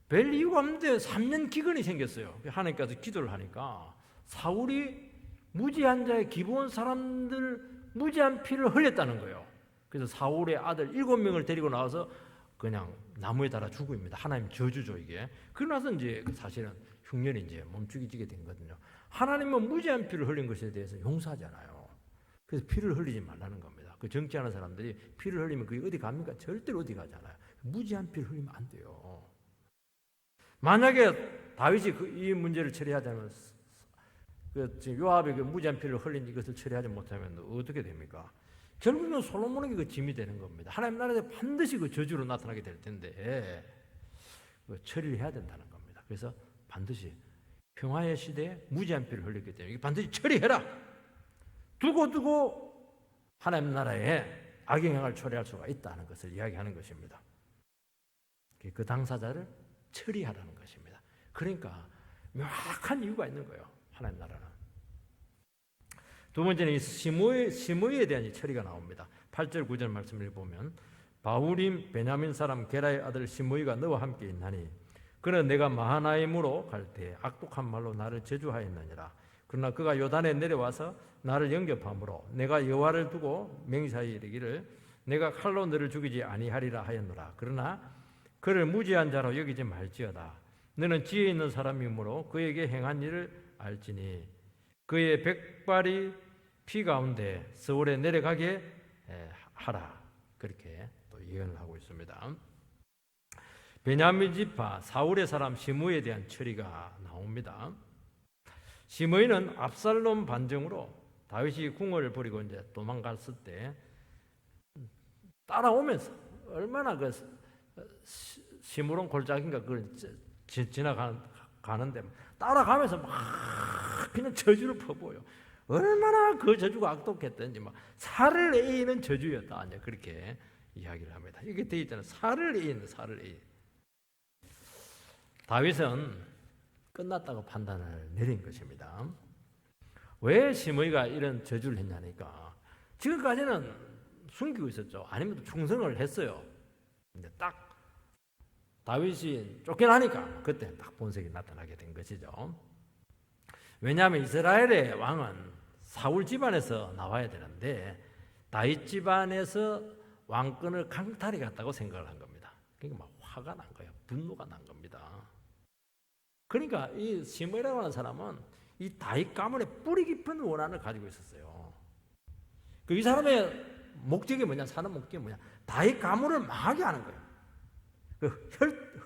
별 이유가 없는데 3년 기근이 생겼어요. 하나님께서 기도를 하니까 사울이 무지한 자의 기본 사람들 무지한 피를 흘렸다는 거예요. 그래서 사울의 아들 7명을 데리고 나와서 그냥 나무에 달아 죽입니다. 하나님 저주죠, 이게. 그러고 나서 이제 사실은 흉년이 이제 멈추게 된 거거든요. 하나님은 무지한 피를 흘린 것에 대해서 용서하잖아요. 그래서 피를 흘리지 말라는 겁니다. 그 정치하는 사람들이 피를 흘리면 그게 어디 갑니까? 절대로 어디 가잖아요. 무지한 피를 흘리면 안 돼요. 만약에 다윗이 이 문제를 처리하자면 지금 요압의 그 무지한 피를 흘린 이것을 처리하지 못하면 어떻게 됩니까? 결국은 솔로몬에게 그 짐이 되는 겁니다. 하나님 나라에 반드시 그 저주로 나타나게 될 텐데 처리를 해야 된다는 겁니다. 그래서 반드시 평화의 시대에 무지한 피를 흘렸기 때문에 반드시 처리해라. 두고 하나님 나라에 악영향을 초래할 수가 있다는 것을 이야기하는 것입니다. 그 당사자를 처리하라는 것입니다. 그러니까 명확한 이유가 있는 거예요. 하나님 나라는. 두 번째는 이 시므이에 대한 처리가 나옵니다. 8절 9절 말씀을 보면 바울임 베냐민 사람 게라의 아들 시므이가 너와 함께 있나니 그는 내가 마하나임으로 갈 때 악독한 말로 나를 저주하였느니라. 그러나 그가 요단에 내려와서 나를 영접함으로 내가 여호와를 두고 맹세하여 이르기를 내가 칼로 너를 죽이지 아니하리라 하였노라. 그러나 그를 무지한 자로 여기지 말지어다. 너는 지혜 있는 사람이므로 그에게 행한 일을 알지니 그의 백발이 피 가운데 서울에 내려가게 하라. 그렇게 또 예언을 하고 있습니다. 베냐민 지파 사울의 사람 시므이에 대한 처리가 나옵니다. 시므이는 압살롬 반정으로 다윗이 궁을 버리고 이제 도망갔을 때 따라오면서 얼마나 그 시므론 골짜기인가 그걸 지나가는데 따라가면서 막 그냥 저주를 퍼부어요. 얼마나 그 저주가 악독했던지 막 살을 에이는 저주였다. 이제 그렇게 이야기를 합니다. 이게 되어 있잖아요. 살을 에이는 살을 에이. 다윗은 끝났다고 판단을 내린 것입니다. 왜 시므이가 이런 저주를 했냐니까 지금까지는 숨기고 있었죠. 아니면 충성을 했어요. 근데 딱 다윗이 쫓겨나니까 그때 딱 본색이 나타나게 된 것이죠. 왜냐하면 이스라엘의 왕은 사울 집안에서 나와야 되는데 다윗 집안에서 왕권을 강탈해 갔다고 생각을 한 겁니다. 그러니까 막 화가 난 거예요. 분노가 난 겁니다. 그러니까 이 시므이라고 하는 사람은 이 다윗 가문의 뿌리 깊은 원한을 가지고 있었어요. 그 이 사람의 목적이 뭐냐? 사는 목적이 뭐냐? 다윗 가문을 망하게 하는 거예요.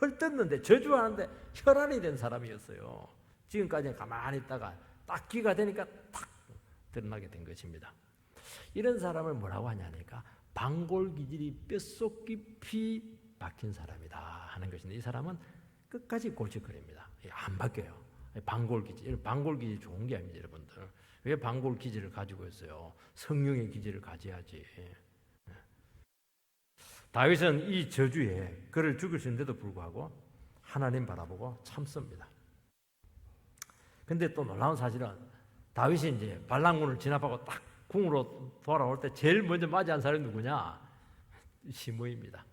헐뜯는데 저주하는데 혈안이 된 사람이었어요. 지금까지는 가만히 있다가 딱 기가 되니까 탁 드러나게 된 것입니다. 이런 사람을 뭐라고 하냐니까 방골 기질이 뼛속 깊이 박힌 사람이다 하는 것인데, 이 사람은 끝까지 골칫거립니다. 안 바뀌어요. 방골 기질, 방골 기질 좋은 게 아닙니다, 여러분들. 왜 방골 기질을 가지고 있어요? 성령의 기질을 가져야지. 다윗은 이 저주에 그를 죽일 수 있는데도 불구하고 하나님 바라보고 참습니다. 근데 또 놀라운 사실은 다윗이 이제 발랑군을 진압하고 딱 궁으로 돌아올 때 제일 먼저 맞이한 사람이 누구냐? 시므이입니다.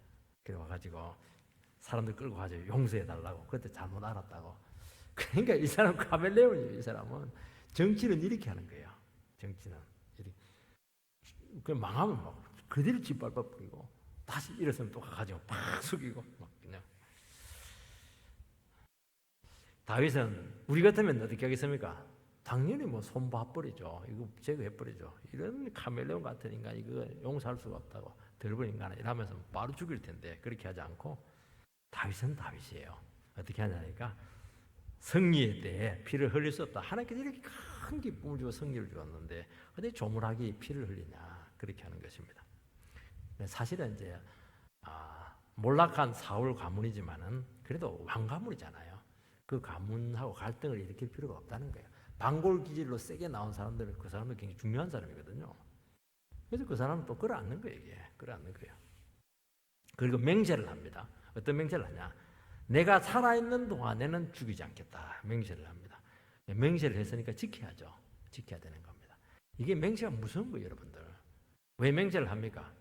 그래 와가지고 사람들 끌고 가지고 용서해달라고, 그때 잘못 알았다고. 그러니까 이 사람 카멜레온이에요. 이 사람은 정치는 이렇게 하는 거예요. 정치는 이렇게. 그 망하면 막 그대로 짓밟아 버리고 다시 일어서면 또 가가지고 팍 숙이고 막 그냥. 다윗은 우리 같으면 어떻게 하겠습니까? 당연히 뭐 손봐버리죠. 이거 제거해버리죠. 이런 카멜레온 같은 인간 이거 용서할 수가 없다고, 덜벌 인간아 이러면서 바로 죽일 텐데 그렇게 하지 않고 다윗은 다윗이에요. 어떻게 하냐니까 승리의 때에 피를 흘릴 수 없다. 하나님께서 이렇게 큰 기쁨을 주고 승리를 주었는데 어디 조물하게 피를 흘리냐, 그렇게 하는 것입니다. 사실은 이제 몰락한 사울 가문이지만은 그래도 왕 가문이잖아요. 그 가문하고 갈등을 일으킬 필요가 없다는 거예요. 방골 기질로 세게 나온 사람들은 그 사람도 굉장히 중요한 사람이거든요. 그래서 그 사람은 또 끌어안는 거예요. 이게 끌어안는 거예요. 그리고 맹세를 합니다. 어떤 맹세를 하냐? 내가 살아있는 동안에는 죽이지 않겠다. 맹세를 합니다. 맹세를 했으니까 지켜야죠. 지켜야 되는 겁니다. 이게 맹세가 무서운 거예요, 여러분들. 왜 맹세를 합니까?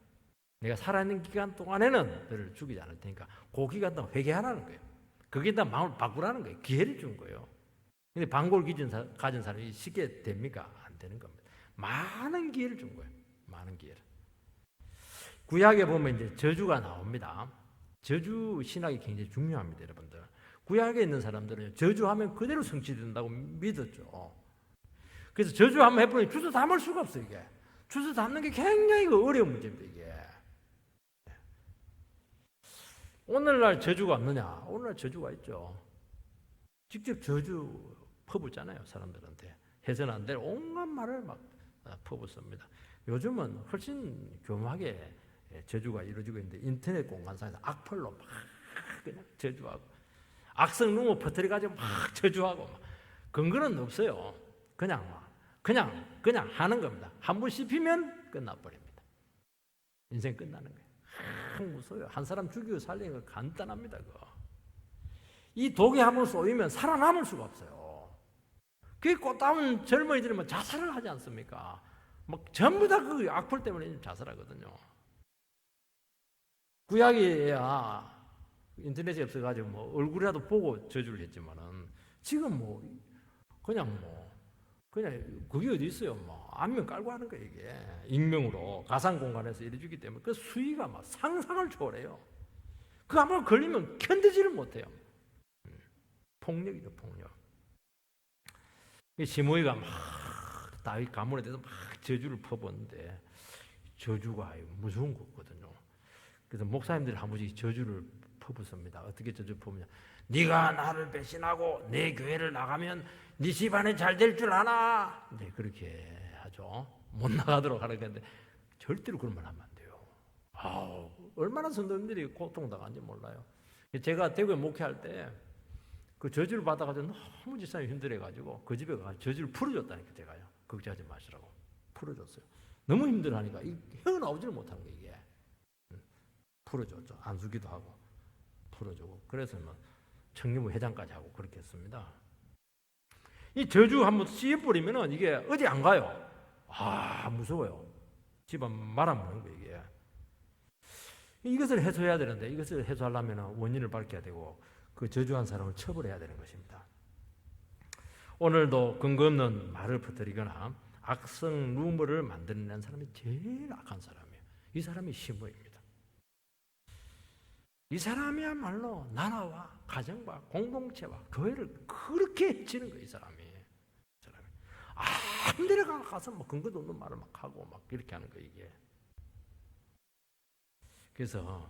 내가 살아있는 기간 동안에는 너를 죽이지 않을 테니까 그 기간 동안 회개하라는 거예요. 거기다 마음을 바꾸라는 거예요. 기회를 준 거예요. 근데 방골 기준 가진 사람이 쉽게 됩니까? 안 되는 겁니다. 많은 기회를 준 거예요. 많은 기회를. 구약에 보면 이제 저주가 나옵니다. 저주 신학이 굉장히 중요합니다, 여러분들. 구약에 있는 사람들은 저주하면 그대로 성취된다고 믿었죠. 그래서 저주 한번 해보니 주워 담을 수가 없어요, 이게. 주워 담는 게 굉장히 어려운 문제입니다, 이게. 오늘날 저주가 없느냐? 오늘날 저주가 있죠. 직접 저주 퍼붓잖아요, 사람들한테. 해서는 안 될 온갖 말을 막 퍼붓습니다. 요즘은 훨씬 교묘하게 저주가 이루어지고 있는데 인터넷 공간상에서 악플로 막 그냥 저주하고 악성 루머 퍼뜨려가지고 막 저주하고 막. 근거는 없어요. 그냥 하는 겁니다. 한 번 씹히면 끝나버립니다. 인생 끝나는 거예요. 무서워요. 한 사람 죽이고 살리는 거 간단합니다. 그거. 이 독에 한번 쏘이면 살아남을 수가 없어요. 그 꽃다운 젊은이들은 뭐 자살을 하지 않습니까? 막 전부 다 그 악플 때문에 자살하거든요. 구약이야 인터넷이 없어가지고 뭐 얼굴이라도 보고 저주를 했지만은 지금 그냥 그게 어디 있어요? 안면 깔고 하는 거예요, 이게. 익명으로 가상 공간에서 이루어지기 때문에 그 수위가 막 상상을 초월해요. 그 한번 걸리면 견디지를 못해요. 폭력이죠, 폭력. 시므이가 막 다윗 가문에 대해서 막 저주를 퍼붓는데 저주가 무서운 거거든요. 그래서 목사님들이 한 번씩 저주를 퍼붓습니다. 어떻게 저주 퍼붓냐? 네가 나를 배신하고 내 교회를 나가면 네 집안이 잘 될 줄 아나? 네, 그렇게 하죠. 못 나가도록 하는데 절대로 그런 말 하면 안 돼요. 얼마나 성도님들이 고통당한지 몰라요. 제가 대구에 목회할 때 그 저주를 받아가지고 너무 집사람이 힘들어가지고 그 집에 가서 저주를 풀어줬다니까, 제가요. 걱정하지 마시라고 풀어줬어요. 너무 힘들어하니까 헤어나오지를 못하는 게 이게. 풀어줬죠. 안수기도 하고 풀어주고. 그래서 청년부 회장까지 하고 그렇게 했습니다. 이 저주 한번 씌워버리면은 이게 어디 안 가요. 무서워요. 집안 말아먹는 거예요, 이게. 이것을 해소해야 되는데 이것을 해소하려면 원인을 밝혀야 되고 그 저주한 사람을 처벌해야 되는 것입니다. 오늘도 근거 없는 말을 퍼뜨리거나 악성 루머를 만들어내는 사람이 제일 악한 사람이에요. 이 사람이 시므이입니다. 이 사람이야말로 나라와 가정과 공동체와 교회를 그렇게 해치는 거예요. 이 사람이. 아무 데나 가서 뭐 근거도 없는 말을 막 하고 막 이렇게 하는 거예요, 이게. 그래서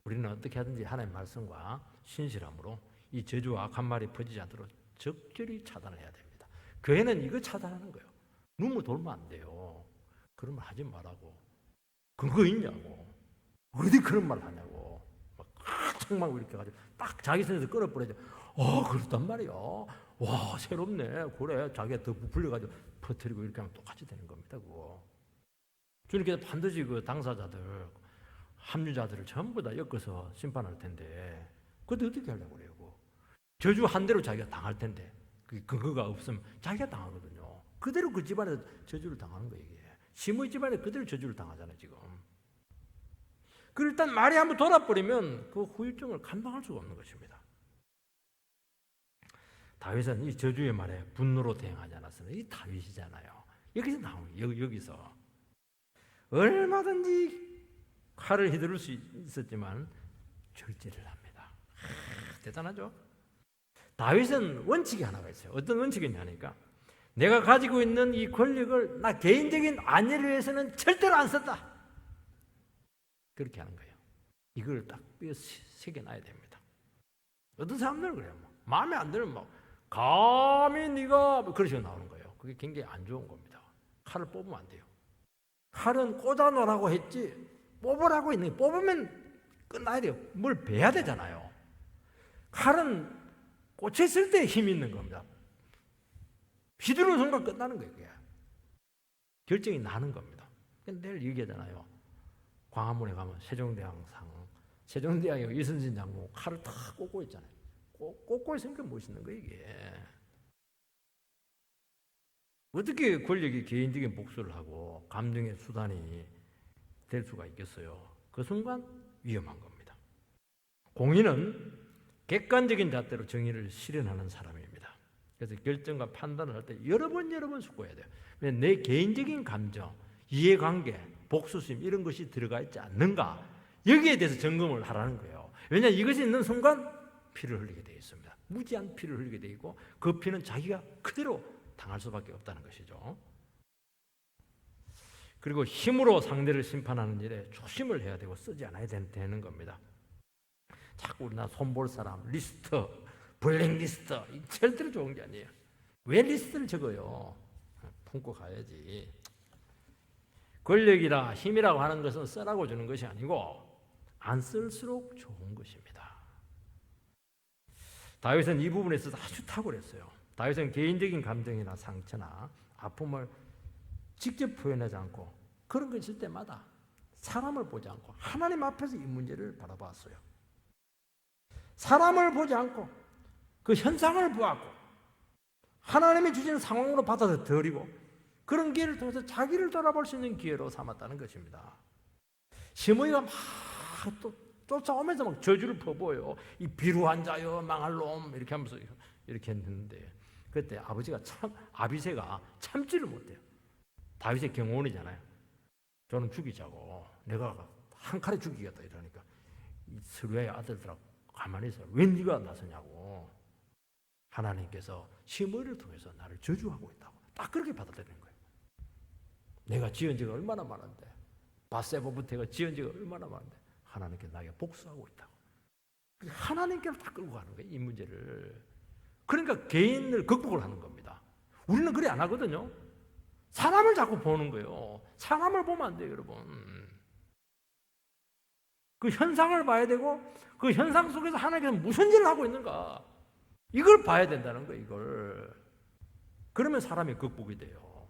우리는 어떻게 하든지 하나님의 말씀과 신실함으로 이 저주와 악한 말이 퍼지지 않도록 적절히 차단을 해야 됩니다. 교회는 이거 차단하는 거예요. 눈물 돌면 안 돼요. 그런 말 하지 말라고. 근거 있냐고. 어디 그런 말 하냐고. 막 정말 이렇게 해가지고 딱 자기 손에서 끊어버려죠. 그렇단 말이야. 와, 새롭네. 그래. 자기가 더 부풀려가지고 퍼뜨리고 이렇게 하면 똑같이 되는 겁니다, 그거. 주님께서 반드시 그 당사자들, 합류자들을 전부 다 엮어서 심판할 텐데, 그때 어떻게 하려고 그래요, 그거? 저주 한 대로 자기가 당할 텐데, 그 근거가 없으면 자기가 당하거든요. 그대로 그 집안에서 저주를 당하는 거예요, 이게. 심의 집안에 그대로 저주를 당하잖아요, 지금. 그 일단 말이 한번 돌아버리면 그 후유증을 감당할 수가 없는 것입니다. 다윗은 이 저주의 말에 분노로 대응하지 않았습니다. 이 다윗이잖아요. 여기서 나오는 거예요. 여기서 얼마든지 칼을 휘두를 수 있었지만 절제를 합니다. 대단하죠? 다윗은 원칙이 하나가 있어요. 어떤 원칙이냐 하니까 내가 가지고 있는 이 권력을 나 개인적인 안위를 위해서는 절대로 안 썼다. 그렇게 하는 거예요. 이걸 딱 새겨놔야 됩니다. 어떤 사람들은 그래요. 마음에 안 들면 막 감히 네가 그런 식으로 나오는 거예요. 그게 굉장히 안 좋은 겁니다. 칼을 뽑으면 안 돼요. 칼은 꽂아놓으라고 했지 뽑으라고 있는 게 뽑으면 끝나야 돼요. 뭘 베야 되잖아요. 칼은 꽂혔을 때 힘이 있는 겁니다. 휘두르는 순간 끝나는 거예요. 그게. 결정이 나는 겁니다. 내일 얘기하잖아요. 광화문에 가면 세종대왕의 이순신 장군 칼을 탁 꽂고 있잖아요. 꽂고 있으니까 멋있는 거예요, 이게. 어떻게 권력이 개인적인 복수를 하고 감정의 수단이 될 수가 있겠어요? 그 순간 위험한 겁니다. 공인은 객관적인 잣대로 정의를 실현하는 사람입니다. 그래서 결정과 판단을 할 때 여러 번 숙고해야 돼요. 내 개인적인 감정, 이해관계, 복수심 이런 것이 들어가 있지 않는가 여기에 대해서 점검을 하라는 거예요. 왜냐하면 이것이 있는 순간 피를 흘리게 되어 있습니다. 무지한 피를 흘리게 되어 있고 그 피는 자기가 그대로 당할 수밖에 없다는 것이죠. 그리고 힘으로 상대를 심판하는 일에 조심을 해야 되고 쓰지 않아야 되는 겁니다. 자꾸 우리나라 손볼 사람, 리스트, 블랙리스트 절대로 좋은 게 아니에요. 왜 리스트를 적어요? 품고 가야지. 권력이라 힘이라고 하는 것은 쓰라고 주는 것이 아니고 안 쓸수록 좋은 것입니다. 다윗은 이 부분에 있어서 아주 탁월했어요. 다윗은 개인적인 감정이나 상처나 아픔을 직접 표현하지 않고 그런 거 있을 때마다 사람을 보지 않고 하나님 앞에서 이 문제를 바라봤어요. 사람을 보지 않고 그 현상을 보았고 하나님이 주시는 상황으로 받아들이고 그런 기회를 통해서 자기를 돌아볼 수 있는 기회로 삼았다는 것입니다. 시므이가 막 또 쫓아오면서 막 저주를 퍼부어요. 이 비루한 자여 망할 놈 이렇게 하면서 이렇게 했는데 그때 아버지가 아비새가 참지를 못해요. 다윗의 경호원이잖아요. 저는 죽이자고 내가 한 칼에 죽이겠다 이러니까 이 스루야의 아들들하고 가만히 있어. 왜 네가 나서냐고. 하나님께서 시므이를 통해서 나를 저주하고 있다고 딱 그렇게 받아들이는 거예요. 내가 지은 지가 얼마나 많은데 바세바부터가 지은 지가 얼마나 많은데 하나님께 나에게 복수하고 있다고. 하나님께로 다 끌고 가는 거예요, 이 문제를. 그러니까 개인을 극복을 하는 겁니다. 우리는 그래 안 하거든요. 사람을 자꾸 보는 거예요. 사람을 보면 안 돼요, 여러분. 그 현상을 봐야 되고 그 현상 속에서 하나님께서 무슨 일을 하고 있는가 이걸 봐야 된다는 거예요, 이걸. 그러면 사람이 극복이 돼요.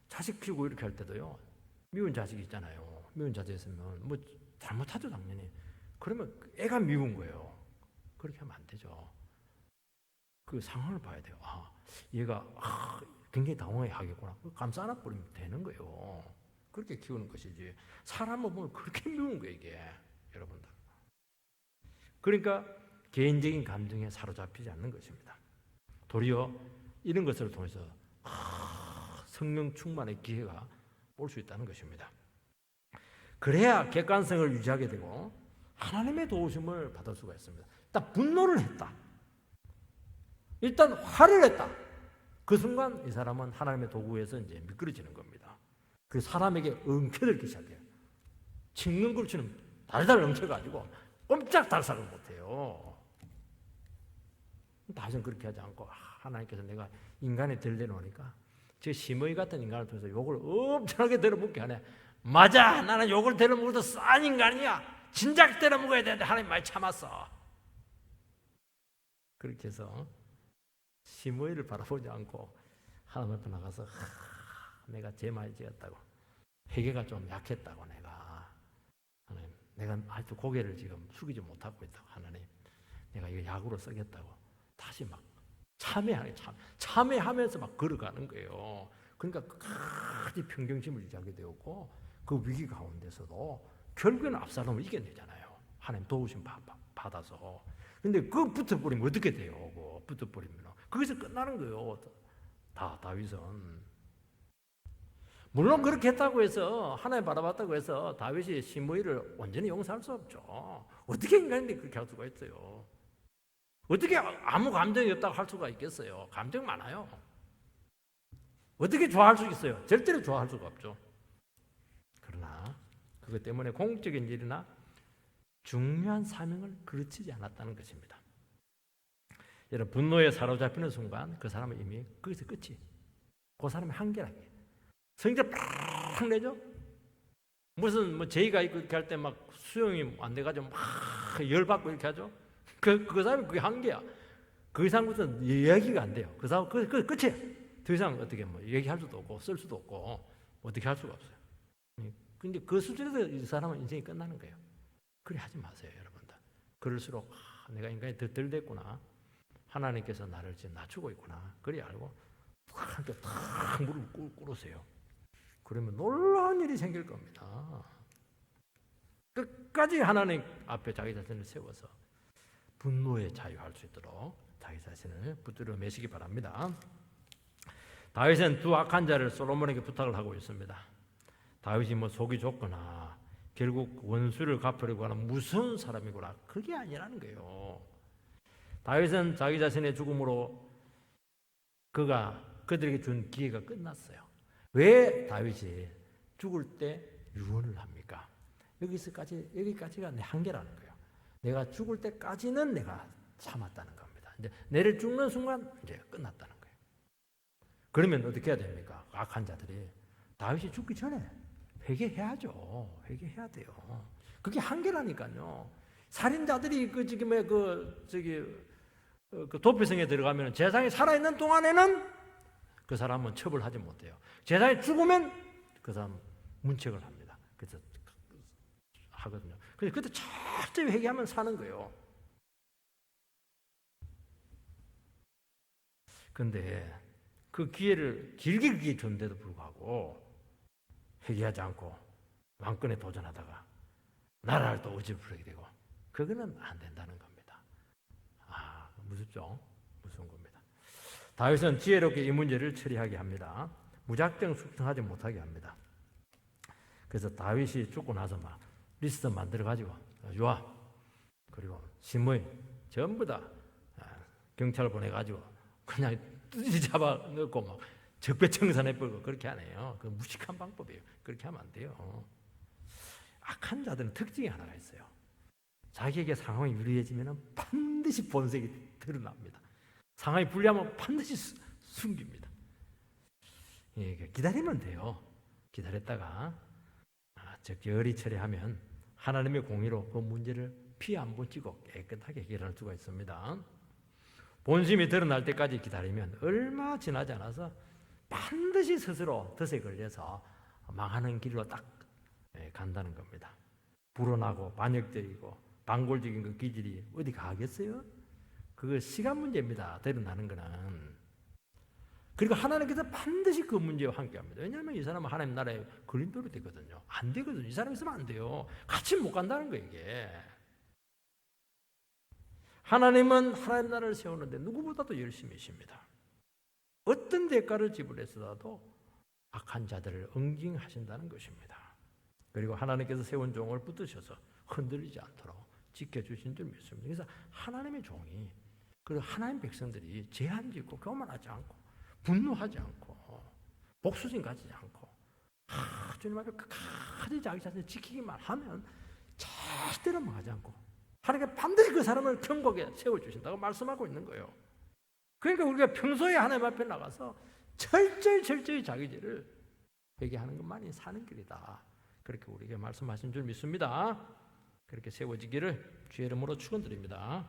자식 키우고 이렇게 할 때도요. 미운 자식이 있잖아요. 미운 자식 있으면 뭐 잘못하죠, 당연히. 그러면 애가 미운 거예요. 그렇게 하면 안 되죠. 그 상황을 봐야 돼요. 얘가 굉장히 당황해 하겠구나. 감싸 안아버리면 되는 거예요. 그렇게 키우는 것이지. 사람을 보면 그렇게 미운 거예요, 이게. 여러분들. 그러니까 개인적인 감정에 사로잡히지 않는 것입니다. 도리어 이런 것을 통해서 성령 충만의 기회가 올 수 있다는 것입니다. 그래야 객관성을 유지하게 되고 하나님의 도우심을 받을 수가 있습니다. 일단 분노를 했다. 일단 화를 냈다. 그 순간 이 사람은 하나님의 도구에서 이제 미끄러지는 겁니다. 그 사람에게 엉켜들기 시작해요. 징는 굴치는 달달 엉켜가지고 꼼짝 달싹을 못해요. 다시는 그렇게 하지 않고 하나님께서 내가 인간이 덜 내놓으니까 저 심의 같은 인간을 통해서 욕을 엄청나게 들어먹게 하네. 맞아, 나는 욕을 들어먹어도 싼 인간이야. 진작 들어먹어야 되는데 하나님 많이 참았어. 그렇게 해서 심의를 바라보지 않고 하나님 앞에 나가서 내가 죄 많이 지었다고, 회개가 좀 약했다고, 하나님, 내가 아직도 고개를 지금 숙이지 못하고 있다고, 하나님, 내가 이거 약으로 쓰겠다고 다시 막 참회하면서 막 걸어가는 거예요. 그러니까 끝까지 평정심을 유지하게 되었고 그 위기 가운데서도 결국에는 압살롬을 이겨내잖아요. 하나님 도우심 받아서. 근데 그거 붙어버리면 어떻게 돼요? 그거 붙어버리면 거기서 끝나는 거예요. 다 다윗은. 물론 그렇게 했다고 해서 하나님 바라봤다고 해서 다윗이 심의를 완전히 용서할 수 없죠. 어떻게 인간인데 그렇게 할 수가 있어요? 어떻게 아무 감정이 없다고 할 수가 있겠어요? 감정 많아요. 어떻게 좋아할 수 있어요? 절대로 좋아할 수가 없죠. 그러나 그것 때문에 공적인 일이나 중요한 사명을 그르치지 않았다는 것입니다. 여러분, 분노에 사로잡히는 순간 그 사람은 이미 거기서 끝이. 그 사람의 한계라는 게. 성질 팍 내죠? 무슨 제의가 있고 이렇게 할 때 막 수용이 안 돼가지고 막 열받고 이렇게 하죠? 그 사람이 그게 한계야. 그 이상부터는 이야기가 안 돼요. 그 사람 끝이에요. 더 이상 어떻게 얘기할 수도 없고 쓸 수도 없고 어떻게 할 수가 없어요. 근데 그 수준에서 이 사람은 인생이 끝나는 거예요. 그래 하지 마세요, 여러분들. 그럴수록 내가 인간이 더 덜 됐구나. 하나님께서 나를 지금 낮추고 있구나. 그래 알고 함께 탁 무릎 꿇으세요. 그러면 놀라운 일이 생길 겁니다. 끝까지 하나님 앞에 자기 자신을 세워서 분노에 자유할 수 있도록 자기 자신을 붙들어 매시기 바랍니다. 다윗은 두 악한 자를 솔로몬에게 부탁을 하고 있습니다. 다윗이 속이 좁거나 결국 원수를 갚으려고 하는 무서운 사람이구나. 그게 아니라는 거예요. 다윗은 자기 자신의 죽음으로 그들에게 준 기회가 끝났어요. 왜 다윗이 죽을 때 유언을 합니까? 여기까지가 내 한계라는 거예요. 내가 죽을 때까지는 내가 참았다는 겁니다. 이제 내를 죽는 순간 이제 끝났다는 거예요. 그러면 어떻게 해야 됩니까? 악한 자들이 다윗이 죽기 전에 회개해야죠. 회개해야 돼요. 그게 한계라니까요. 살인자들이 그 도피성에 들어가면 재상이 살아있는 동안에는 그 사람은 처벌하지 못해요. 재상이 죽으면 그 사람 문책을 합니다. 그래서 하거든요. 그때 철저히 회개하면 사는 거예요. 근데 그 기회를 길게 줬는데도 불구하고 회개하지 않고 왕권에 도전하다가 나라를 또 어지럽히게 되고 그거는 안 된다는 겁니다. 무섭죠? 무서운 겁니다. 다윗은 지혜롭게 이 문제를 처리하게 합니다. 무작정 숙청하지 못하게 합니다. 그래서 다윗이 죽고 나서 막 리스트 만들어가지고 요압 그리고 심의 전부 다 경찰 보내가지고 그냥 뚜지 잡아 넣고 막 적폐청산해버리고 그렇게 안 해요. 그 무식한 방법이에요. 그렇게 하면 안 돼요. 악한 자들은 특징이 하나가 있어요. 자기에게 상황이 유리해지면 반드시 본색이 드러납니다. 상황이 불리하면 반드시 숨깁니다. 기다리면 돼요. 기다렸다가 적절히 처리하면 하나님의 공의로 그 문제를 피 안 붙이고 깨끗하게 해결할 수가 있습니다. 본심이 드러날 때까지 기다리면 얼마 지나지 않아서 반드시 스스로 덫에 걸려서 망하는 길로 딱 간다는 겁니다. 불어나고 반역적이고 반골적인 그 기질이 어디 가겠어요? 그거 시간 문제입니다. 드러나는 거는. 그리고 하나님께서 반드시 그 문제와 함께합니다. 왜냐하면 이 사람은 하나님 나라에 걸림돌이 되거든요. 안 되거든요. 이 사람 있으면 안 돼요. 같이 못 간다는 거예요. 이게. 하나님은 하나님 나라를 세우는데 누구보다도 열심히십니다. 어떤 대가를 지불해서라도 악한 자들을 응징하신다는 것입니다. 그리고 하나님께서 세운 종을 붙드셔서 흔들리지 않도록 지켜주신 줄 믿습니다. 그래서 하나님의 종이, 그리고 하나님 백성들이 제한짓고 교만하지 않고 분노하지 않고 복수심 가지지 않고 주님 앞에 끝까지 자기 자신을 지키기만 하면 절대로 망하지 않고 하나님께 반드시 그 사람을 경고에 세워주신다고 말씀하고 있는 거예요. 그러니까 우리가 평소에 하나님 앞에 나가서 철저히 자기 죄를 회개하는 것만이 사는 길이다. 그렇게 우리에게 말씀하신 줄 믿습니다. 그렇게 세워지기를 주의 이름으로 축원드립니다.